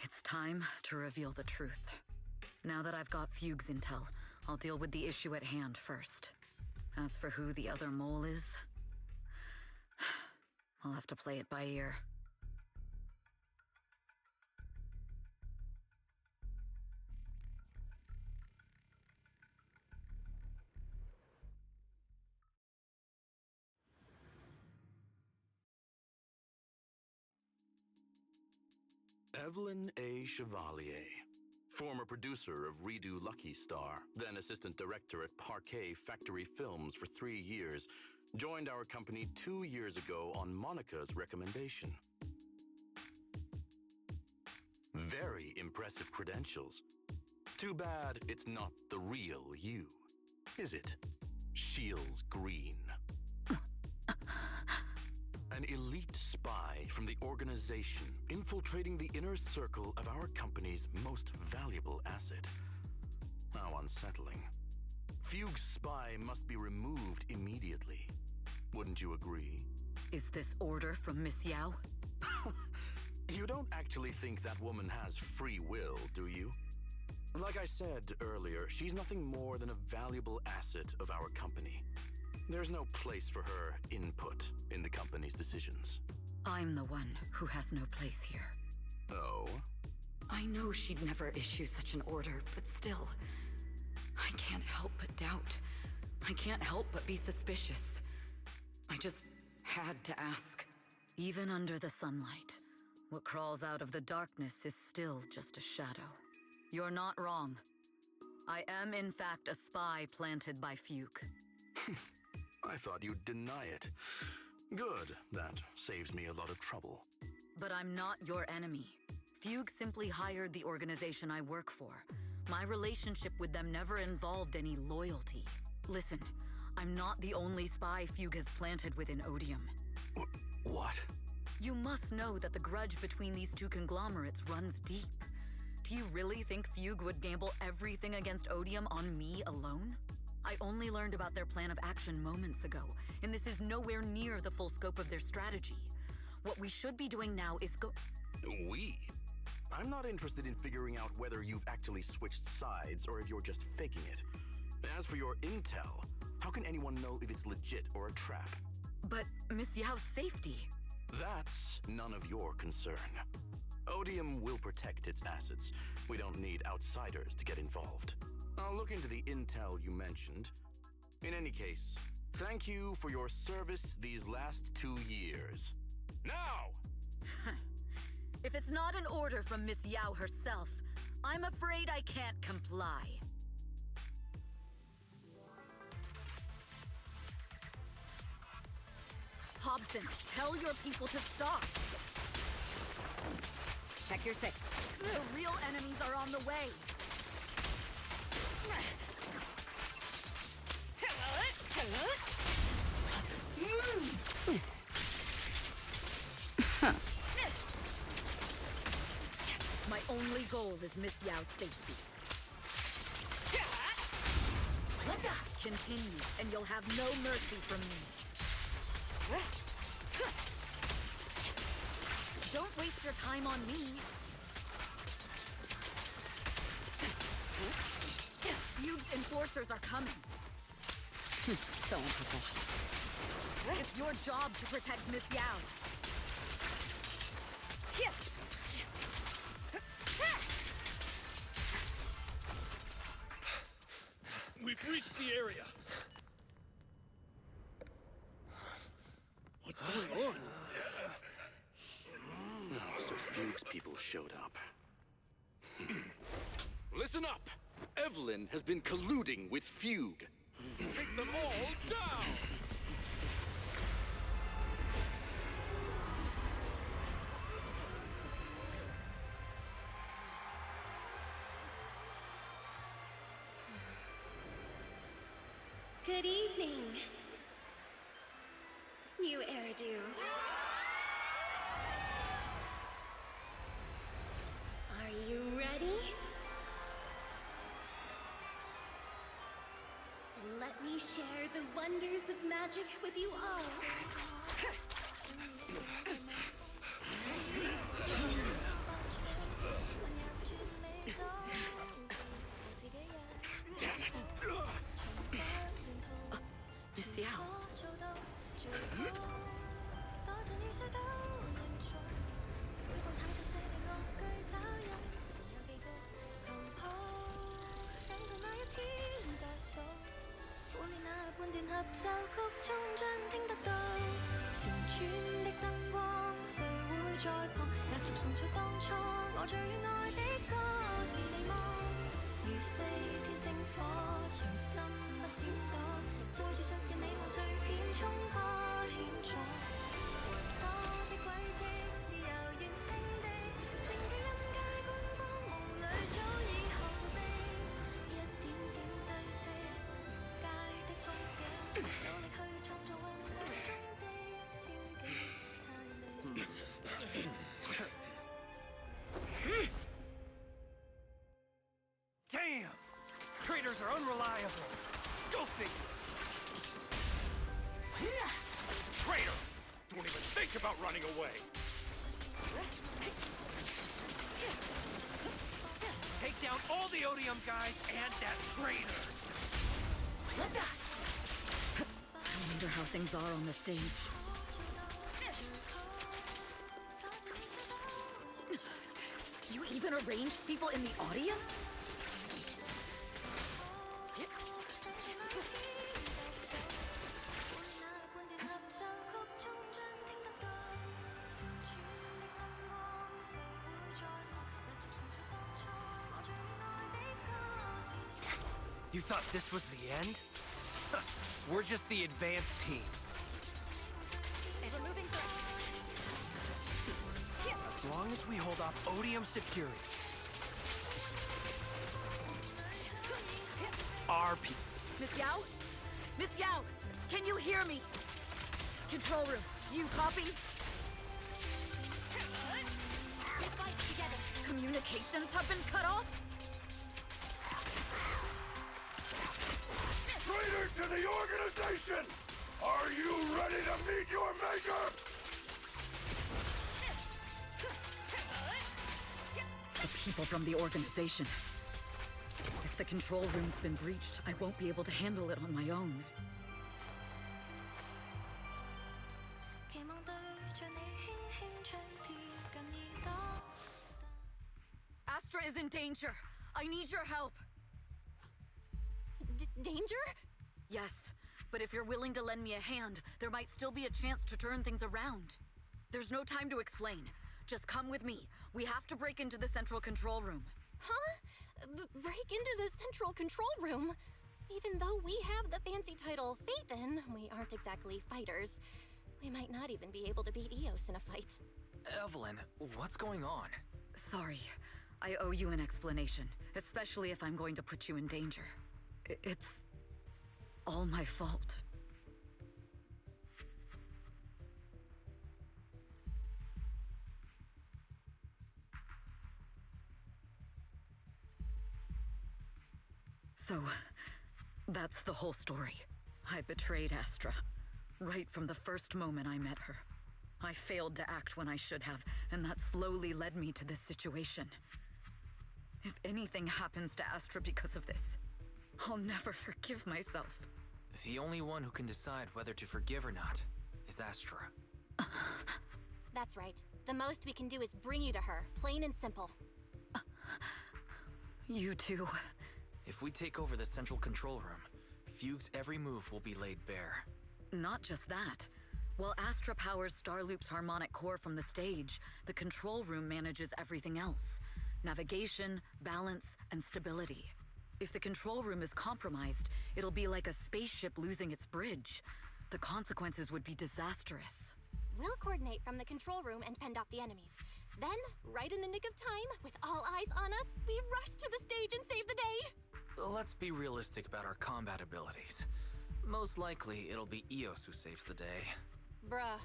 It's time to reveal the truth. Now that I've got Fugue's intel, I'll deal with the issue at hand first. As for who the other mole is, I'll have to play it by ear. Evelyn A. Chevalier, former producer of Redo Lucky Star, then assistant director at Parquet Factory Films for 3 years, joined our company 2 years ago on Monica's recommendation. Very impressive credentials. Too bad it's not the real you, is it? Shields Green. An elite spy from the organization infiltrating the inner circle of our company's most valuable asset. How unsettling. Fugue's spy must be removed immediately. Wouldn't you agree? Is this order from Miss Yao? You don't actually think that woman has free will, do you? Like I said earlier, she's nothing more than a valuable asset of our company. There's no place for her input in the company's decisions. I'm the one who has no place here. Oh? I know she'd never issue such an order, but still, I can't help but doubt. I can't help but be suspicious. I just had to ask. Even under the sunlight, what crawls out of the darkness is still just a shadow. You're not wrong. I am in fact a spy planted by Fugue. I thought you'd deny it. Good, that saves me a lot of trouble. But I'm not your enemy. Fugue simply hired the organization I work for. My relationship with them never involved any loyalty. Listen, I'm not the only spy Fugue has planted within Odium. What? You must know that the grudge between these two conglomerates runs deep. Do you really think Fugue would gamble everything against Odium on me alone? I only learned about their plan of action moments ago, and this is nowhere near the full scope of their strategy. What we should be doing now is We? I'm not interested in figuring out whether you've actually switched sides or if you're just faking it. As for your intel, how can anyone know if it's legit or a trap? But Miss Yao's safety... That's none of your concern. Odium will protect its assets. We don't need outsiders to get involved. I'll look into the intel you mentioned. In any case, thank you for your service these last 2 years. Now! If it's not an order from Miss Yao herself, I'm afraid I can't comply. Hobson, tell your people to stop. Check your six. The real enemies are on the way. My only goal is Miss Yao's safety. Continue, and you'll have no mercy from me. Don't waste your time on me. Fugue's enforcers are coming. So unprofessional. It's your job to protect Miss Yao. We've reached the area. What's going on? Oh, so Fugue's people showed up. Listen up! Evelyn has been colluding with Fugue. Take them all down! Good evening. New Eridu. Are you ready? Then let me share the wonders of magic with you all. Miss Yao. Damn! Traitors are unreliable. Go fix it. Traitor! Don't even think about running away! Take down all the Odium guys and that traitor! I wonder how things are on the stage. You even arranged people in the audience? You thought this was the end? We're just the advanced team. As long as we hold off Odium security. Our people. Miss Yao? Miss Yao, can you hear me? Control room, do you copy? Communications have been cut off? Traitors to the organization! Are you ready to meet your maker? The people from the organization. If the control room's been breached, I won't be able to handle it on my own. Astra is in danger. I need your help. Danger? Yes, but if you're willing to lend me a hand, there might still be a chance to turn things around. There's no time to explain. Just come with me. We have to break into the central control room. Huh? Break into the central control room? Even though we have the fancy title Phaethon, we aren't exactly fighters. We might not even be able to beat Eos in a fight. Evelyn, what's going on? Sorry. I owe you an explanation, especially if I'm going to put you in danger. It's all my fault. So, that's the whole story. I betrayed Astra, right from the first moment I met her. I failed to act when I should have, and that slowly led me to this situation. If anything happens to Astra because of this, I'll never forgive myself. The only one who can decide whether to forgive or not is Astra. That's right. The most we can do is bring you to her, plain and simple. You two. If we take over the central control room, Fugue's every move will be laid bare. Not just that. While Astra powers Starloop's Harmonic Core from the stage, the control room manages everything else. Navigation, balance, and stability. If the control room is compromised, it'll be like a spaceship losing its bridge. The consequences would be disastrous. We'll coordinate from the control room and fend off the enemies. Then, right in the nick of time, with all eyes on us, we rush to the stage and save the day! Let's be realistic about our combat abilities. Most likely, it'll be Eos who saves the day. Bruh.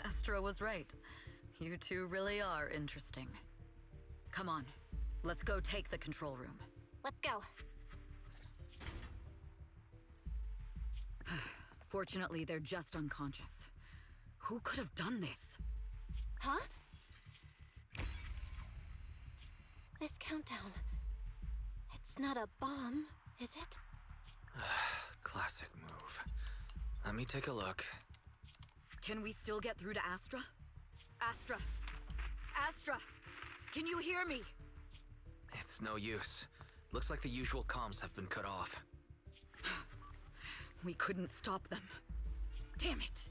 Astra was right. You two really are interesting. Come on, let's go take the control room. Let's go. Fortunately, they're just unconscious. Who could have done this? Huh? This countdown. It's not a bomb, is it? Classic move. Let me take a look. Can we still get through to Astra? Astra! Astra! Can you hear me? It's no use. Looks like the usual comms have been cut off. We couldn't stop them. Damn it!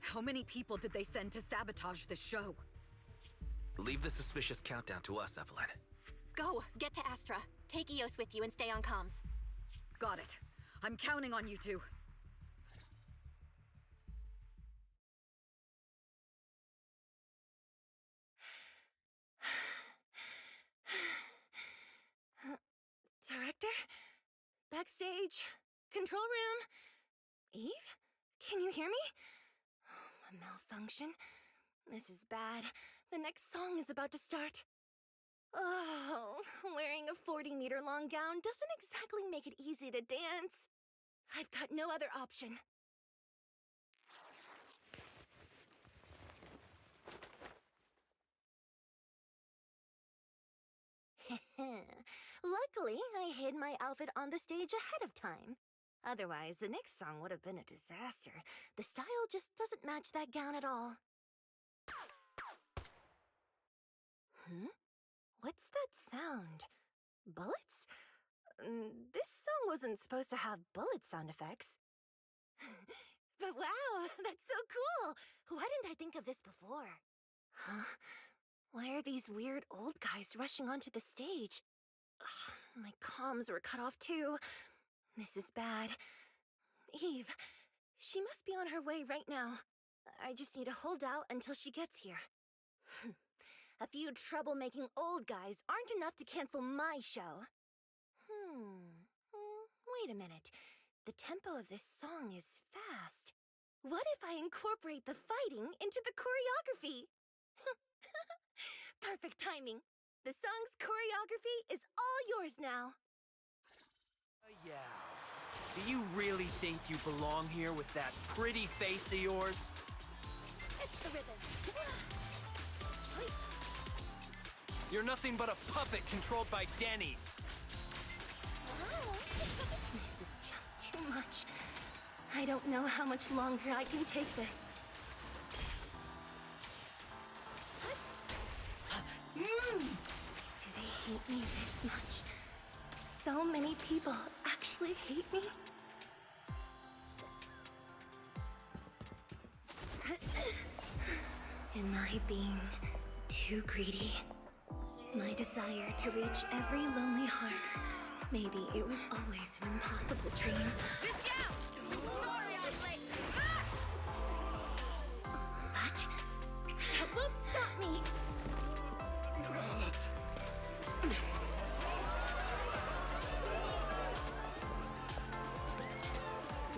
How many people did they send to sabotage the show? Leave the suspicious countdown to us, Evelyn. Go! Get to Astra. Take Eos with you and stay on comms. Got it. I'm counting on you two. Director? Backstage? Control room? Eve? Can you hear me? A malfunction? This is bad. The next song is about to start. Oh, wearing a 40-meter-long gown doesn't exactly make it easy to dance. I've got no other option. Luckily, I hid my outfit on the stage ahead of time. Otherwise, the next song would have been a disaster. The style just doesn't match that gown at all. What's that sound? Bullets? This song wasn't supposed to have bullet sound effects. But wow, that's so cool! Why didn't I think of this before? Huh? Why are these weird old guys rushing onto the stage? Ugh, my comms were cut off too. This is bad. Eve, she must be on her way right now. I just need to hold out until she gets here. A few troublemaking old guys aren't enough to cancel my show. Wait a minute. The tempo of this song is fast. What if I incorporate the fighting into the choreography? Perfect timing. The song's choreography is all yours now. Yeah. Do you really think you belong here with that pretty face of yours? Catch the rhythm. You're nothing but a puppet controlled by Denny's. This is just too much. I don't know how much longer I can take this. Do they hate me this much? So many people actually hate me? Am I being too greedy? My desire to reach every lonely heart. Maybe it was always an impossible dream. But that won't stop me.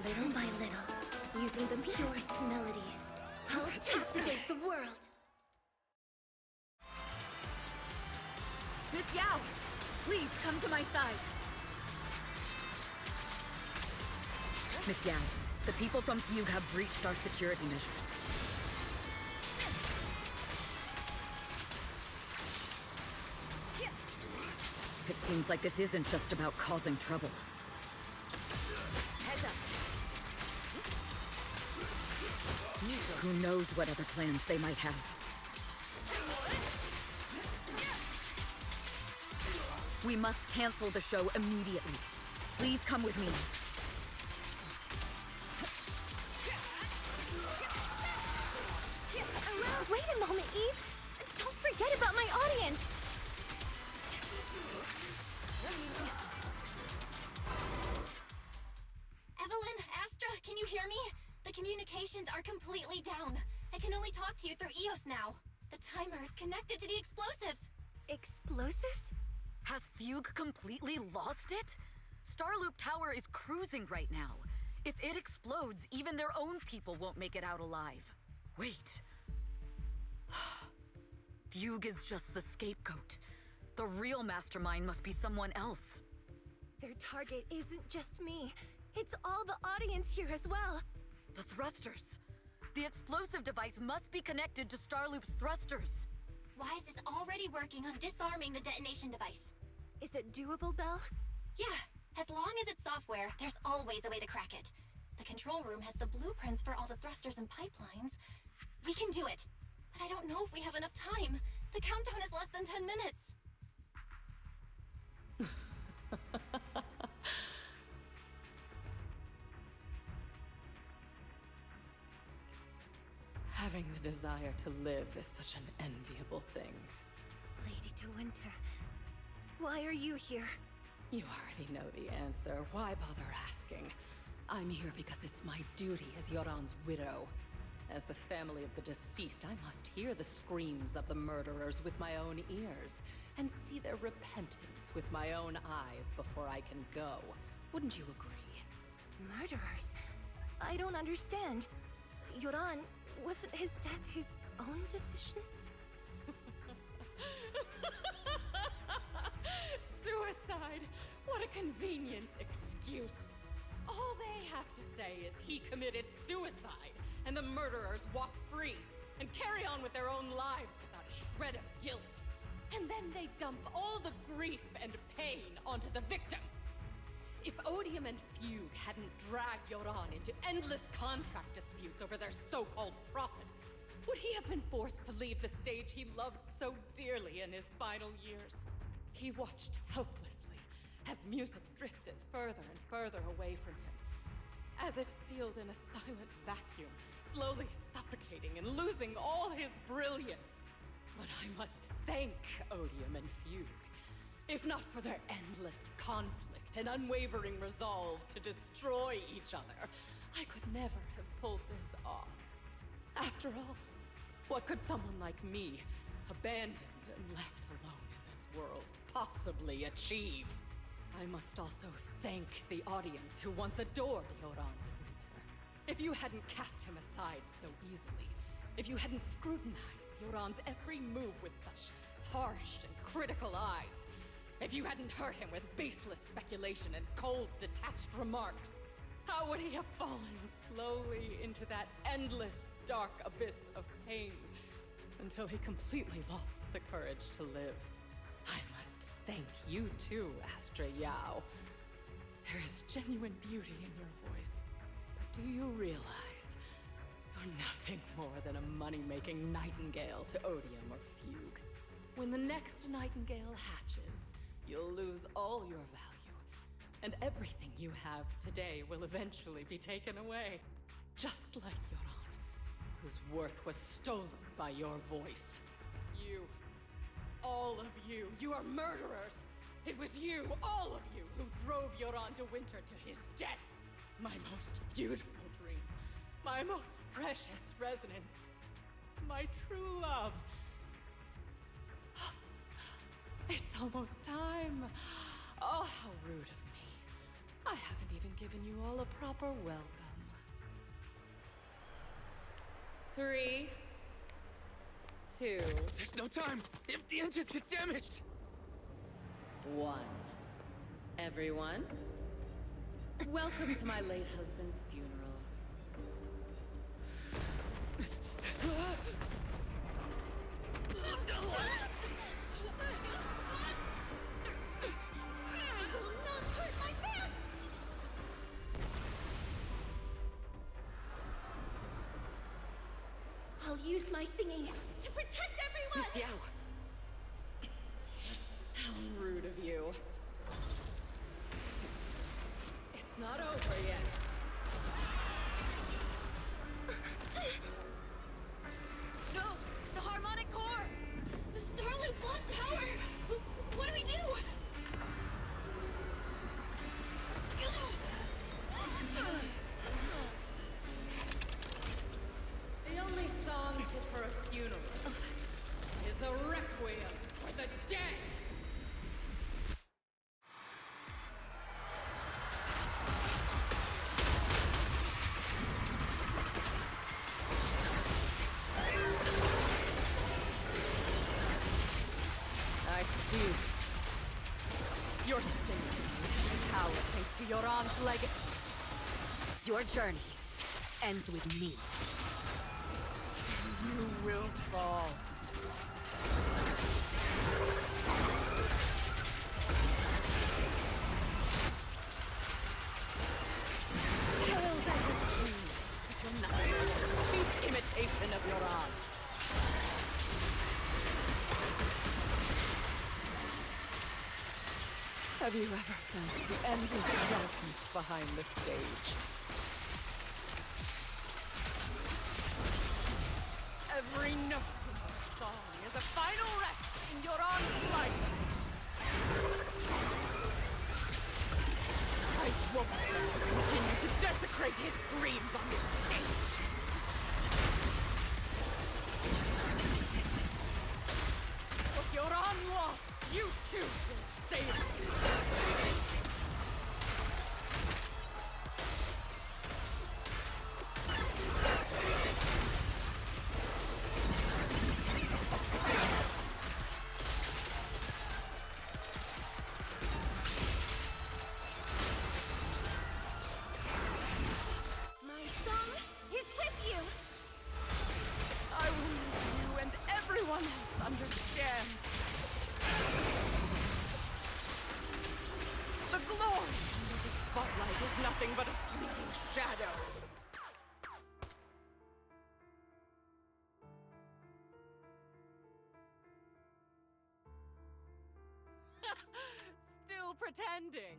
Little by little, using the purest melodies, I'll captivate the world. Miss Yao! please come to my side. Miss Yao, the people from Fugue have breached our security measures. It seems like this isn't just about causing trouble. Heads up. Who knows what other plans they might have. We must cancel the show immediately. Please come with me. Wait a moment, Eve. Don't forget about my audience. Evelyn, Astra, can you hear me? The communications are completely down. I can only talk to you through EOS now. The timer is connected to the explosives. Explosives? Has Fugue completely lost it? Starloop Tower is cruising right now. If it explodes, even their own people won't make it out alive. Wait. Fugue is just the scapegoat. The real mastermind must be someone else. Their target isn't just me. It's all the audience here as well. The thrusters. The explosive device must be connected to Starloop's thrusters. Wise is already working on disarming the detonation device. Is it doable, Belle? Yeah, as long as it's software, there's always a way to crack it. The control room has the blueprints for all the thrusters and pipelines. We can do it. But I don't know if we have enough time. The countdown is less than 10 minutes. Having the desire to live is such an enviable thing. Lady De Winter, why are you here? You already know the answer. Why bother asking? I'm here because it's my duty as Yoran's widow. As the family of the deceased, I must hear the screams of the murderers with my own ears, and see their repentance with my own eyes before I can go. Wouldn't you agree? Murderers? I don't understand. Yoran, wasn't his death his own decision? Suicide! What a convenient excuse. All they have to say is he committed suicide, and the murderers walk free and carry on with their own lives without a shred of guilt. And then they dump all the grief and pain onto the victim. If Odium and Fugue hadn't dragged Yoran into endless contract disputes over their so-called profits, would he have been forced to leave the stage he loved so dearly in his final years? He watched helplessly as music drifted further and further away from him, as if sealed in a silent vacuum, slowly suffocating and losing all his brilliance. But I must thank Odium and Fugue, if not for their endless conflict and unwavering resolve to destroy each other, I could never have pulled this off. After all, what could someone like me, abandoned and left alone in this world, possibly achieve? I must also thank the audience who once adored Yoran de Winter. If you hadn't cast him aside so easily, if you hadn't scrutinized Yoran's every move with such harsh and critical eyes, if you hadn't hurt him with baseless speculation and cold, detached remarks, how would he have fallen slowly into that endless, dark abyss of pain until he completely lost the courage to live? I must thank you too, Astra Yao. There is genuine beauty in your voice, but do you realize you're nothing more than a money-making nightingale to Odium or Fugue? When the next nightingale hatches, you'll lose all your value, and everything you have today will eventually be taken away. Just like Yoran, whose worth was stolen by your voice. You, all of you, you are murderers! It was you, all of you, who drove Yoran de Winter to his death! My most beautiful dream, my most precious resonance, my true love. It's almost time. Oh, how rude of me. I haven't even given you all a proper welcome. 3, 2... There's no time! If the engines get damaged! 1. Everyone, welcome to my late husband's funeral. I'll use my singing to protect everyone! Miss Yao! How rude of you. It's not over yet. No! The Harmonic Core! The Starloop's lost power! What do we do? The only song fit for a funeral is a requiem for the dead! I see. Your singing power thanks to Yoran's legacy. Your journey ends with me. You will fall. Hailed as a genius, but you're nothing more than a cheap imitation of Yoran. Have you ever felt the endless darkness behind the stage? Every note in your song is a final rest in Yoran's life. I won't let you continue to desecrate his dreams on this stage. What Yoran lost, you too will save it. My song is with you! I will make you and everyone else understand. The glory under the spotlight is nothing but a fleeting shadow. Still pretending.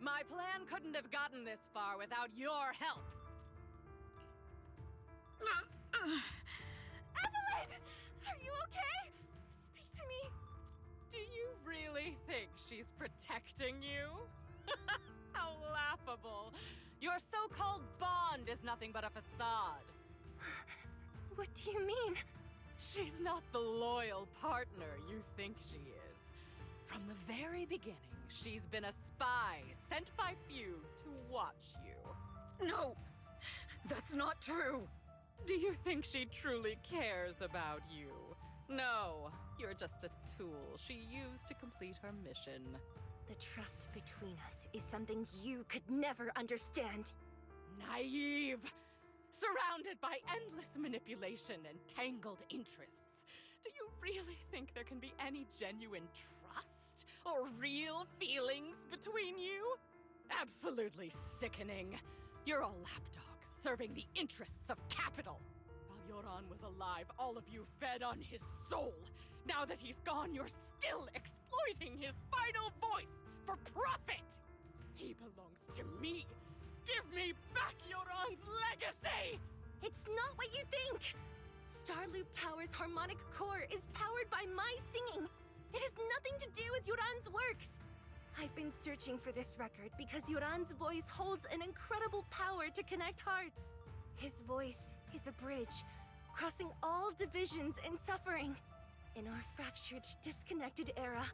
My plan couldn't have gotten this far without your help. Evelyn! Are you okay? Speak to me! Do you really think she's protecting you? How laughable. Your so-called bond is nothing but a facade. What do you mean? She's not the loyal partner you think she is. From the very beginning, she's been a spy sent by few to watch you. No, that's not true. Do you think she truly cares about you? No, you're just a tool she used to complete her mission. The trust between us is something you could never understand. Naive! Surrounded by endless manipulation and tangled interests. Do you really think there can be any genuine trust or real feelings between you? Absolutely sickening. You're all lapdogs serving the interests of capital. While Yoran was alive, all of you fed on his soul. Now that he's gone, you're still exploiting his final voice for profit. He belongs to me. Give me back Yoran's legacy! It's not what you think! Starloop Tower's Harmonic Core is powered by my singing. It has nothing to do with Yoran's works. I've been searching for this record because Yoran's voice holds an incredible power to connect hearts. His voice is a bridge, crossing all divisions and suffering. In our fractured, disconnected era,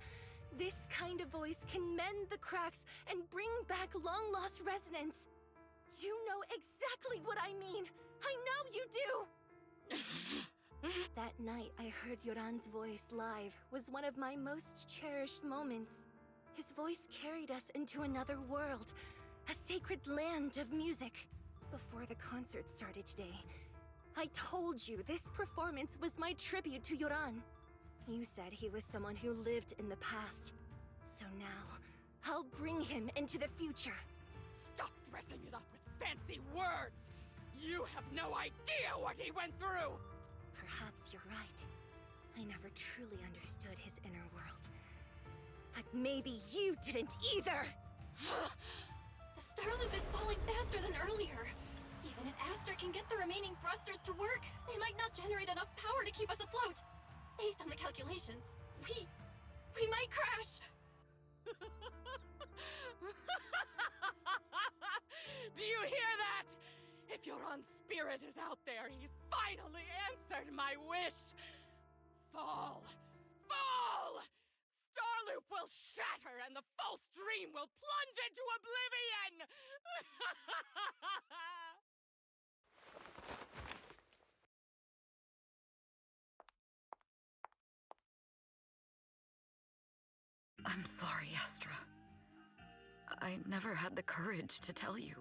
this kind of voice can mend the cracks and bring back long-lost resonance. You know exactly what I mean! I know you do! That night I heard Yoran's voice live was one of my most cherished moments. His voice carried us into another world, a sacred land of music. Before the concert started today, I told you this performance was my tribute to Yoran. You said he was someone who lived in the past. So now, I'll bring him into the future. Stop dressing it up with fancy words! You have no idea what he went through! Perhaps you're right. I never truly understood his inner world. But maybe you didn't either! The star loop is falling faster than earlier. Even if Astra can get the remaining thrusters to work, they might not generate enough power to keep us afloat. Based on the calculations, we might crash. Do you hear that? If Yoran's spirit is out there, he's finally answered my wish. Fall! Fall! Starloop will shatter and the false dream will plunge into oblivion! I'm sorry, Astra. I never had the courage to tell you.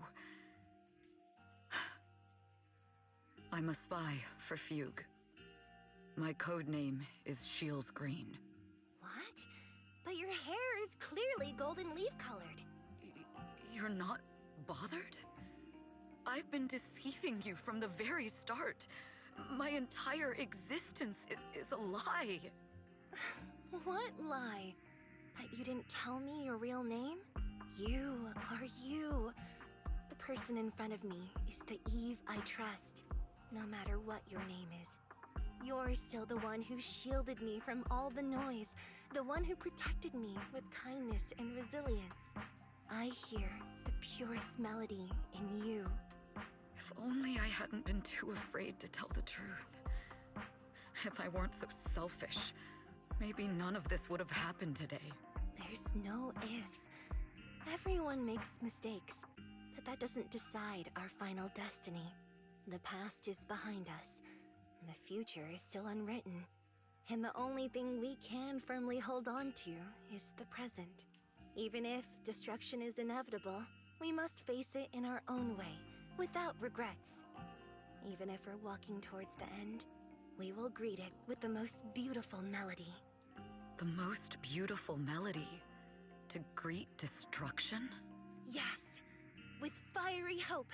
I'm a spy for Fugue. My code name is Shields Green. What? But your hair is clearly golden leaf colored. You're not bothered? I've been deceiving you from the very start. My entire existence is a lie. What lie? That you didn't tell me your real name? You are you. The person in front of me is the Eve I trust, no matter what your name is. You're still the one who shielded me from all the noise, the one who protected me with kindness and resilience. I hear the purest melody in you. If only I hadn't been too afraid to tell the truth. If I weren't so selfish, maybe none of this would have happened today. There's no if. Everyone makes mistakes, but that doesn't decide our final destiny. The past is behind us. The future is still unwritten. And the only thing we can firmly hold on to is the present. Even if destruction is inevitable, we must face it in our own way, without regrets. Even if we're walking towards the end, we will greet it with the most beautiful melody. The most beautiful melody? To greet destruction? Yes, with fiery hope,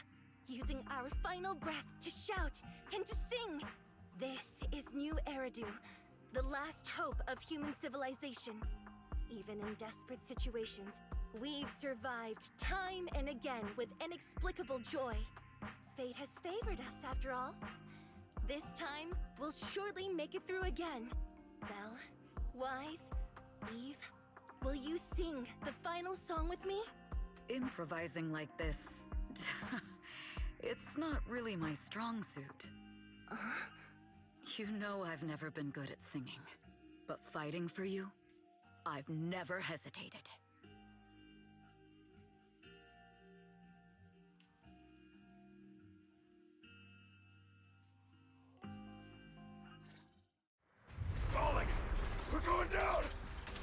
using our final breath to shout and to sing. This is New Eridu, the last hope of human civilization. Even in desperate situations, we've survived time and again with inexplicable joy. Fate has favored us after all. This time, we'll surely make it through again. Belle, Wise, Eve, will you sing the final song with me? Improvising like this... it's not really my strong suit. You know I've never been good at singing. But fighting for you, I've never hesitated. Falling! We're going down!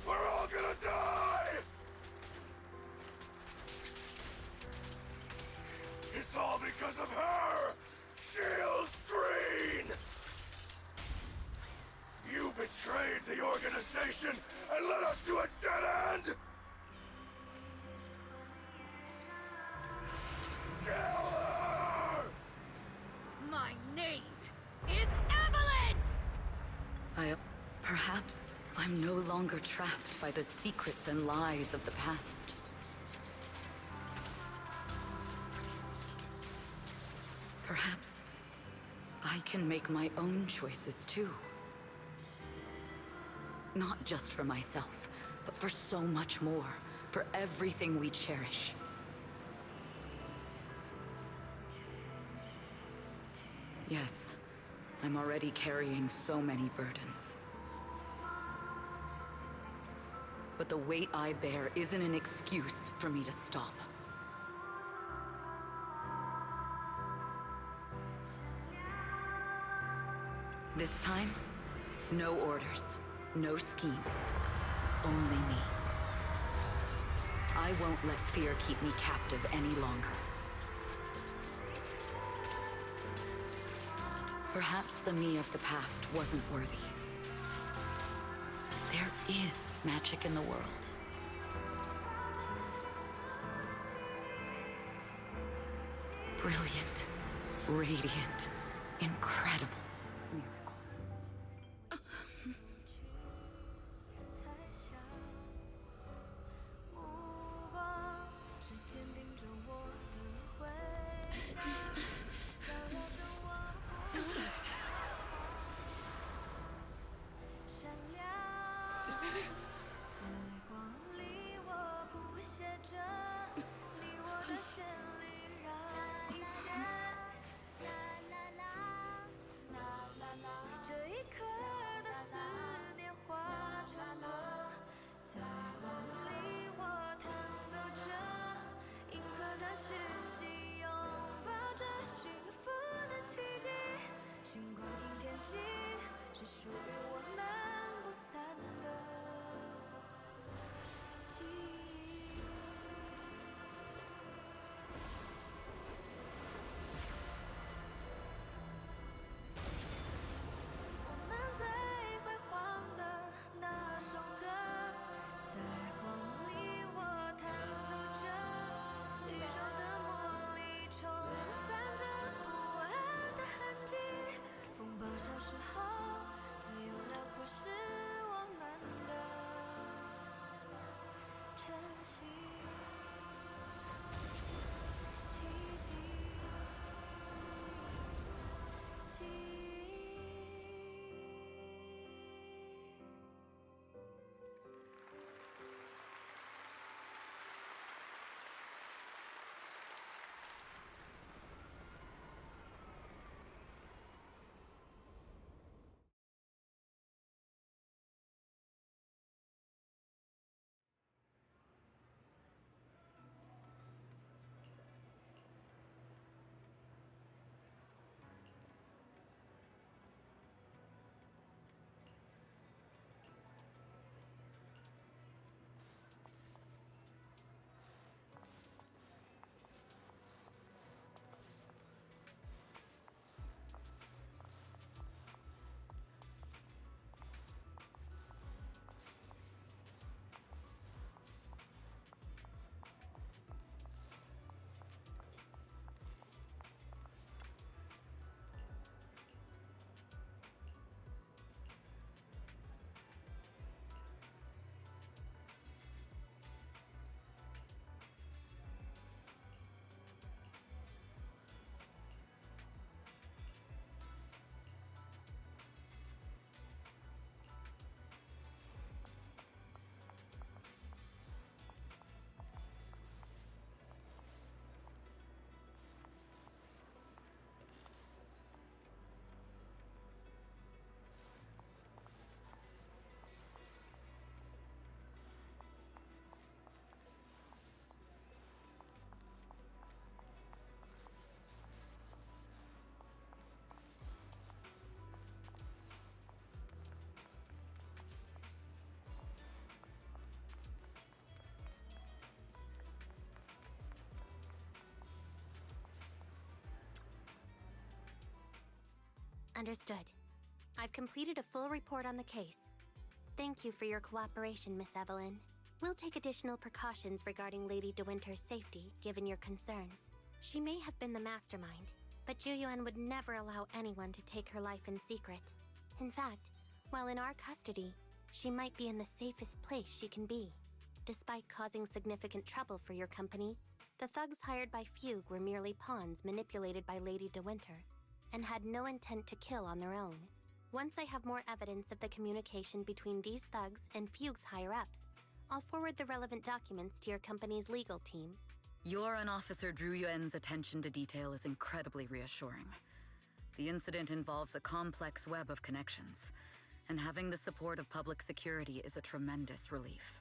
We're all gonna die! It's all because of her! Shields Green! You betrayed the organization and led us to a dead end! Kill her! My name is Evelyn! Perhaps I'm no longer trapped by the secrets and lies of the past. Perhaps I can make my own choices too. Not just for myself, but for so much more. For everything we cherish. Yes, I'm already carrying so many burdens. But the weight I bear isn't an excuse for me to stop. This time, no orders, no schemes, only me. I won't let fear keep me captive any longer. Perhaps the me of the past wasn't worthy. There is magic in the world. Brilliant, radiant, incredible miracles. 'Understood. I've completed a full report on the case. Thank you for your cooperation, Miss Evelyn. We'll take additional precautions regarding Lady De Winter's safety, given your concerns. She may have been the mastermind, but Juyuan would never allow anyone to take her life in secret. In fact, while in our custody, she might be in the safest place she can be. Despite causing significant trouble for your company, the thugs hired by Fugue were merely pawns manipulated by Lady De Winter, and had no intent to kill on their own. Once I have more evidence of the communication between these thugs and Fugue's higher-ups, I'll forward the relevant documents to your company's legal team. Your and Officer Zhu Yuan's attention to detail is incredibly reassuring. The incident involves a complex web of connections, and having the support of public security is a tremendous relief.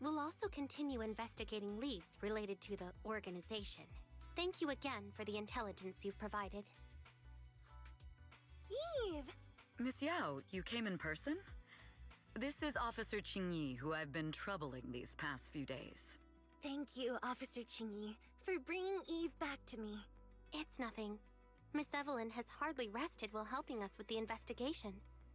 We'll also continue investigating leads related to the organization. Thank you again for the intelligence you've provided. Eve! Miss Yao, you came in person? This is Officer Qingyi, who I've been troubling these past few days. Thank you, Officer Chingy, for bringing Eve back to me. It's nothing. Miss Evelyn has hardly rested while helping us with the investigation.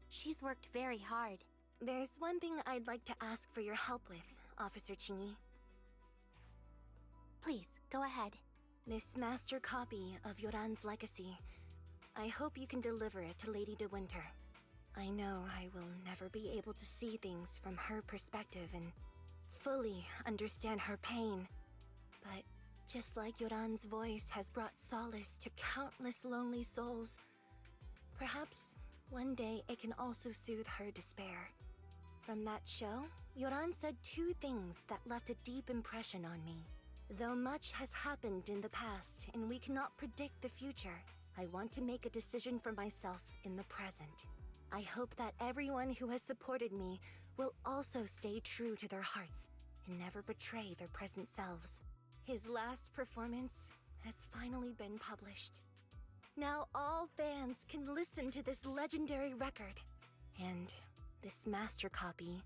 She's worked very hard. There's one thing I'd like to ask for your help with, Officer Chingy. Please, go ahead. This master copy of Yoran's legacy. I hope you can deliver it to Lady De Winter. I know I will never be able to see things from her perspective and fully understand her pain. But just like Yoran's voice has brought solace to countless lonely souls, perhaps one day it can also soothe her despair. From that show, Yoran said two things that left a deep impression on me. Though much has happened in the past and we cannot predict the future, I want to make a decision for myself in the present. I hope that everyone who has supported me will also stay true to their hearts and never betray their present selves. His last performance has finally been published. Now all fans can listen to this legendary record. And this master copy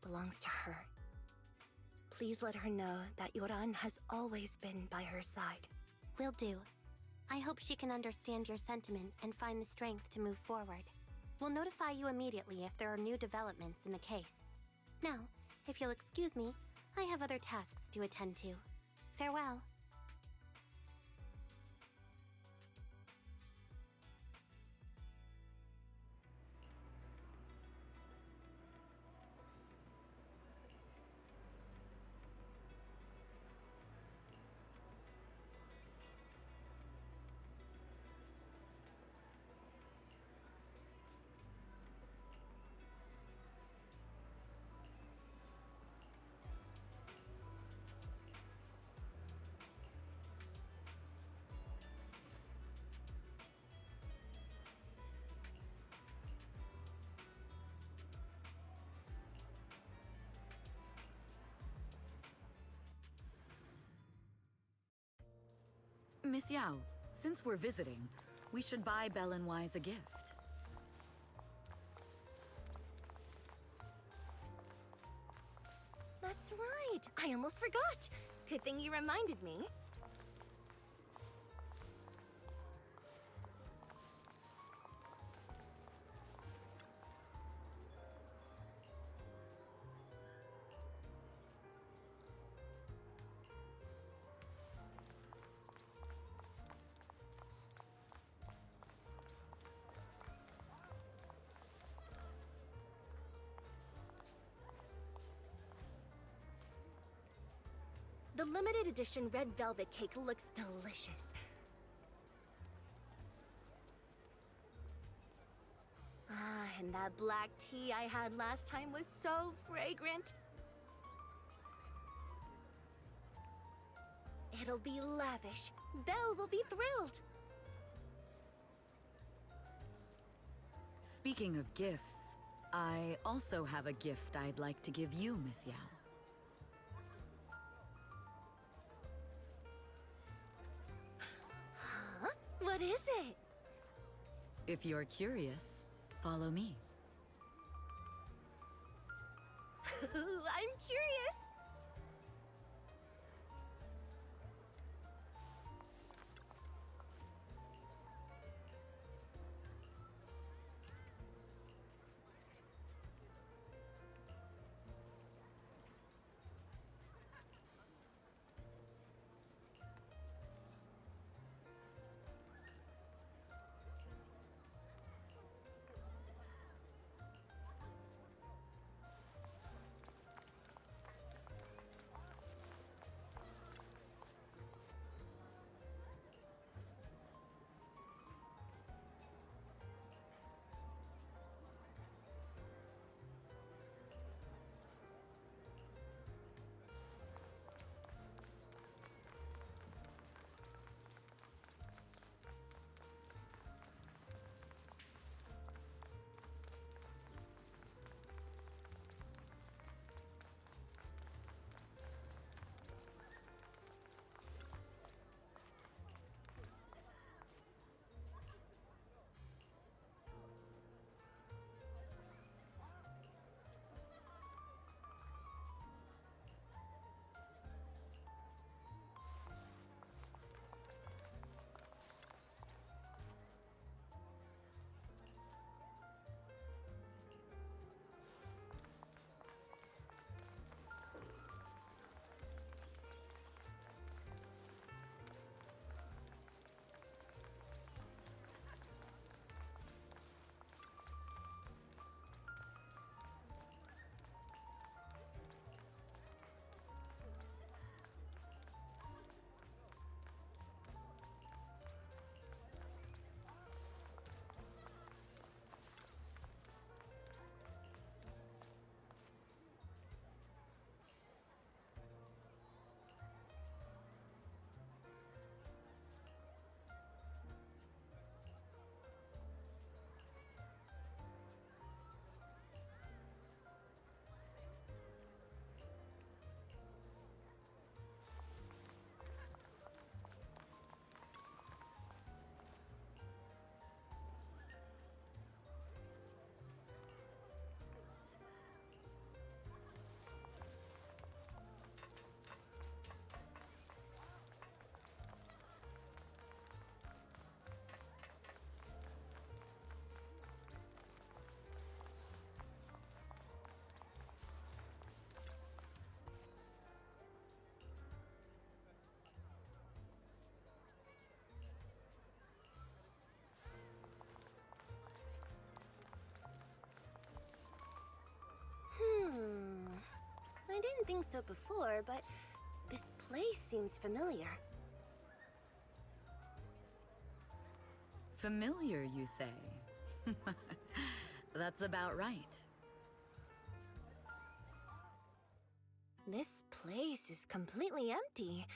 belongs to her. Please let her know that Yoran has always been by her side. Will do. I hope she can understand your sentiment and find the strength to move forward. We'll notify you immediately if there are new developments in the case. Now, if you'll excuse me, I have other tasks to attend to. Farewell. Miss Yao, since we're visiting, we should buy Belle and Wise a gift. That's right! I almost forgot! Good thing you reminded me. The limited edition red velvet cake looks delicious. Ah, and that black tea I had last time was so fragrant. It'll be lavish. Belle will be thrilled. Speaking of gifts, I also have a gift I'd like to give you, Miss Yao. Huh? What is it? If you're curious, follow me. I'm curious. didn't think so before, but this place seems familiar. Familiar, you say? That's about right. This place is completely empty,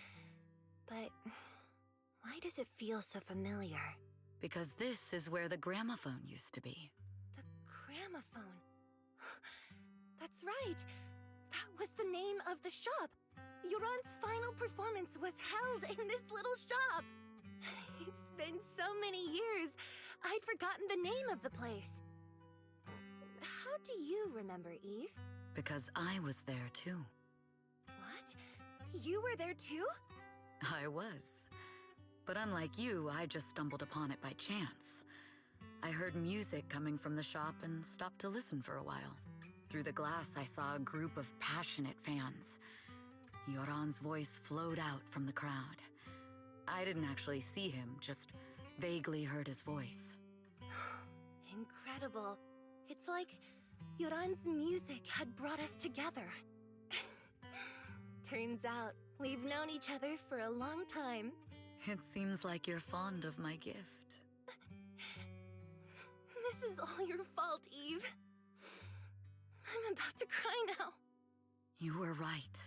but why does it feel so familiar? Because this is where the gramophone used to be. The gramophone. That's right. That was the name of the shop. Yoran's final performance was held in this little shop. It's been so many years, I'd forgotten the name of the place. How do you remember, Eve? Because I was there too. What? You were there too? I was. But unlike you, I just stumbled upon it by chance. I heard music coming from the shop and stopped to listen for a while. Through the glass, I saw a group of passionate fans. Yoran's voice flowed out from the crowd. I didn't actually see him, just vaguely heard his voice. Incredible. It's like Yoran's music had brought us together. Turns out, we've known each other for a long time. It seems like you're fond of my gift. This is all your fault, Eve. I'm about to cry now. You were right.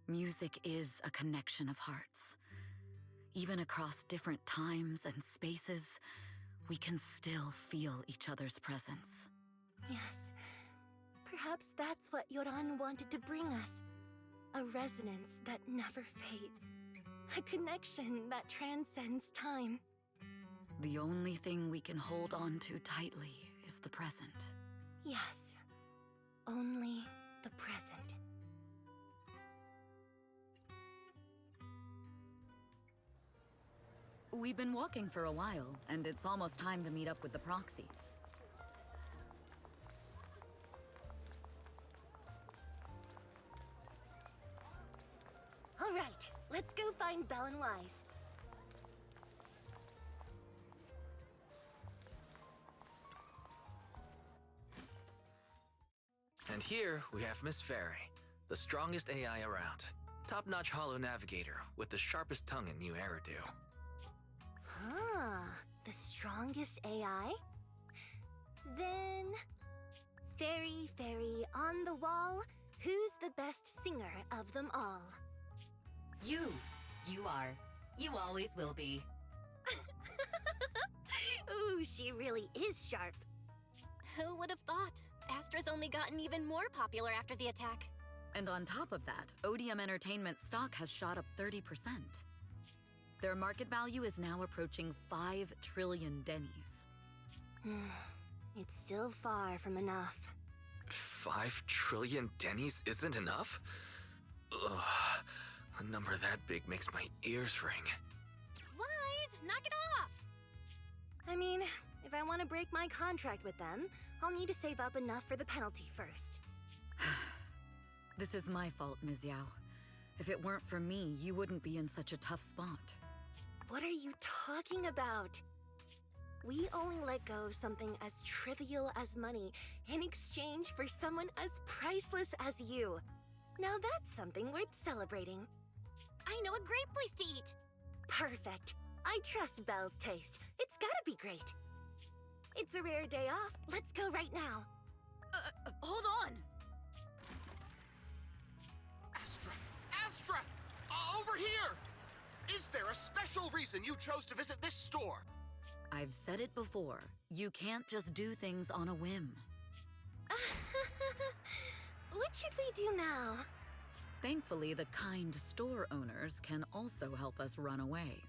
Music is a connection of hearts. Even across different times and spaces, we can still feel each other's presence. Yes. Perhaps that's what Yoran wanted to bring us. A resonance that never fades. A connection that transcends time. The only thing we can hold on to tightly is the present. Yes. Only the present. We've been walking for a while, and it's almost time to meet up with the proxies. All right, let's go find Belle and Wise. And here we have Miss Fairy, the strongest AI around. Top-notch holo navigator with the sharpest tongue in new Eridu. Huh, the strongest AI? Then... Fairy, on the wall, who's the best singer of them all? You. You are. You always will be. Ooh, she really is sharp. Who would have thought? Astra's only gotten even more popular after the attack. And on top of that, Odium Entertainment stock has shot up 30%. Their market value is now approaching 5 trillion dennies. It's still far from enough. 5 trillion dennies isn't enough? Ugh, a number that big makes my ears ring. Wise, knock it off! I mean, if I want to break my contract with them, I'll need to save up enough for the penalty first. This is my fault, Ms. Yao. If it weren't for me, you wouldn't be in such a tough spot. What are you talking about? We only let go of something as trivial as money in exchange for someone as priceless as you. Now that's something worth celebrating. I know a great place to eat! Perfect. I trust Belle's taste. It's gotta be great. It's a rare day off. Let's go right now. Hold on! Astra! Over here! Is there a special reason you chose to visit this store? I've said it before. You can't just do things on a whim. What should we do now? Thankfully, the kind store owners can also help us run away.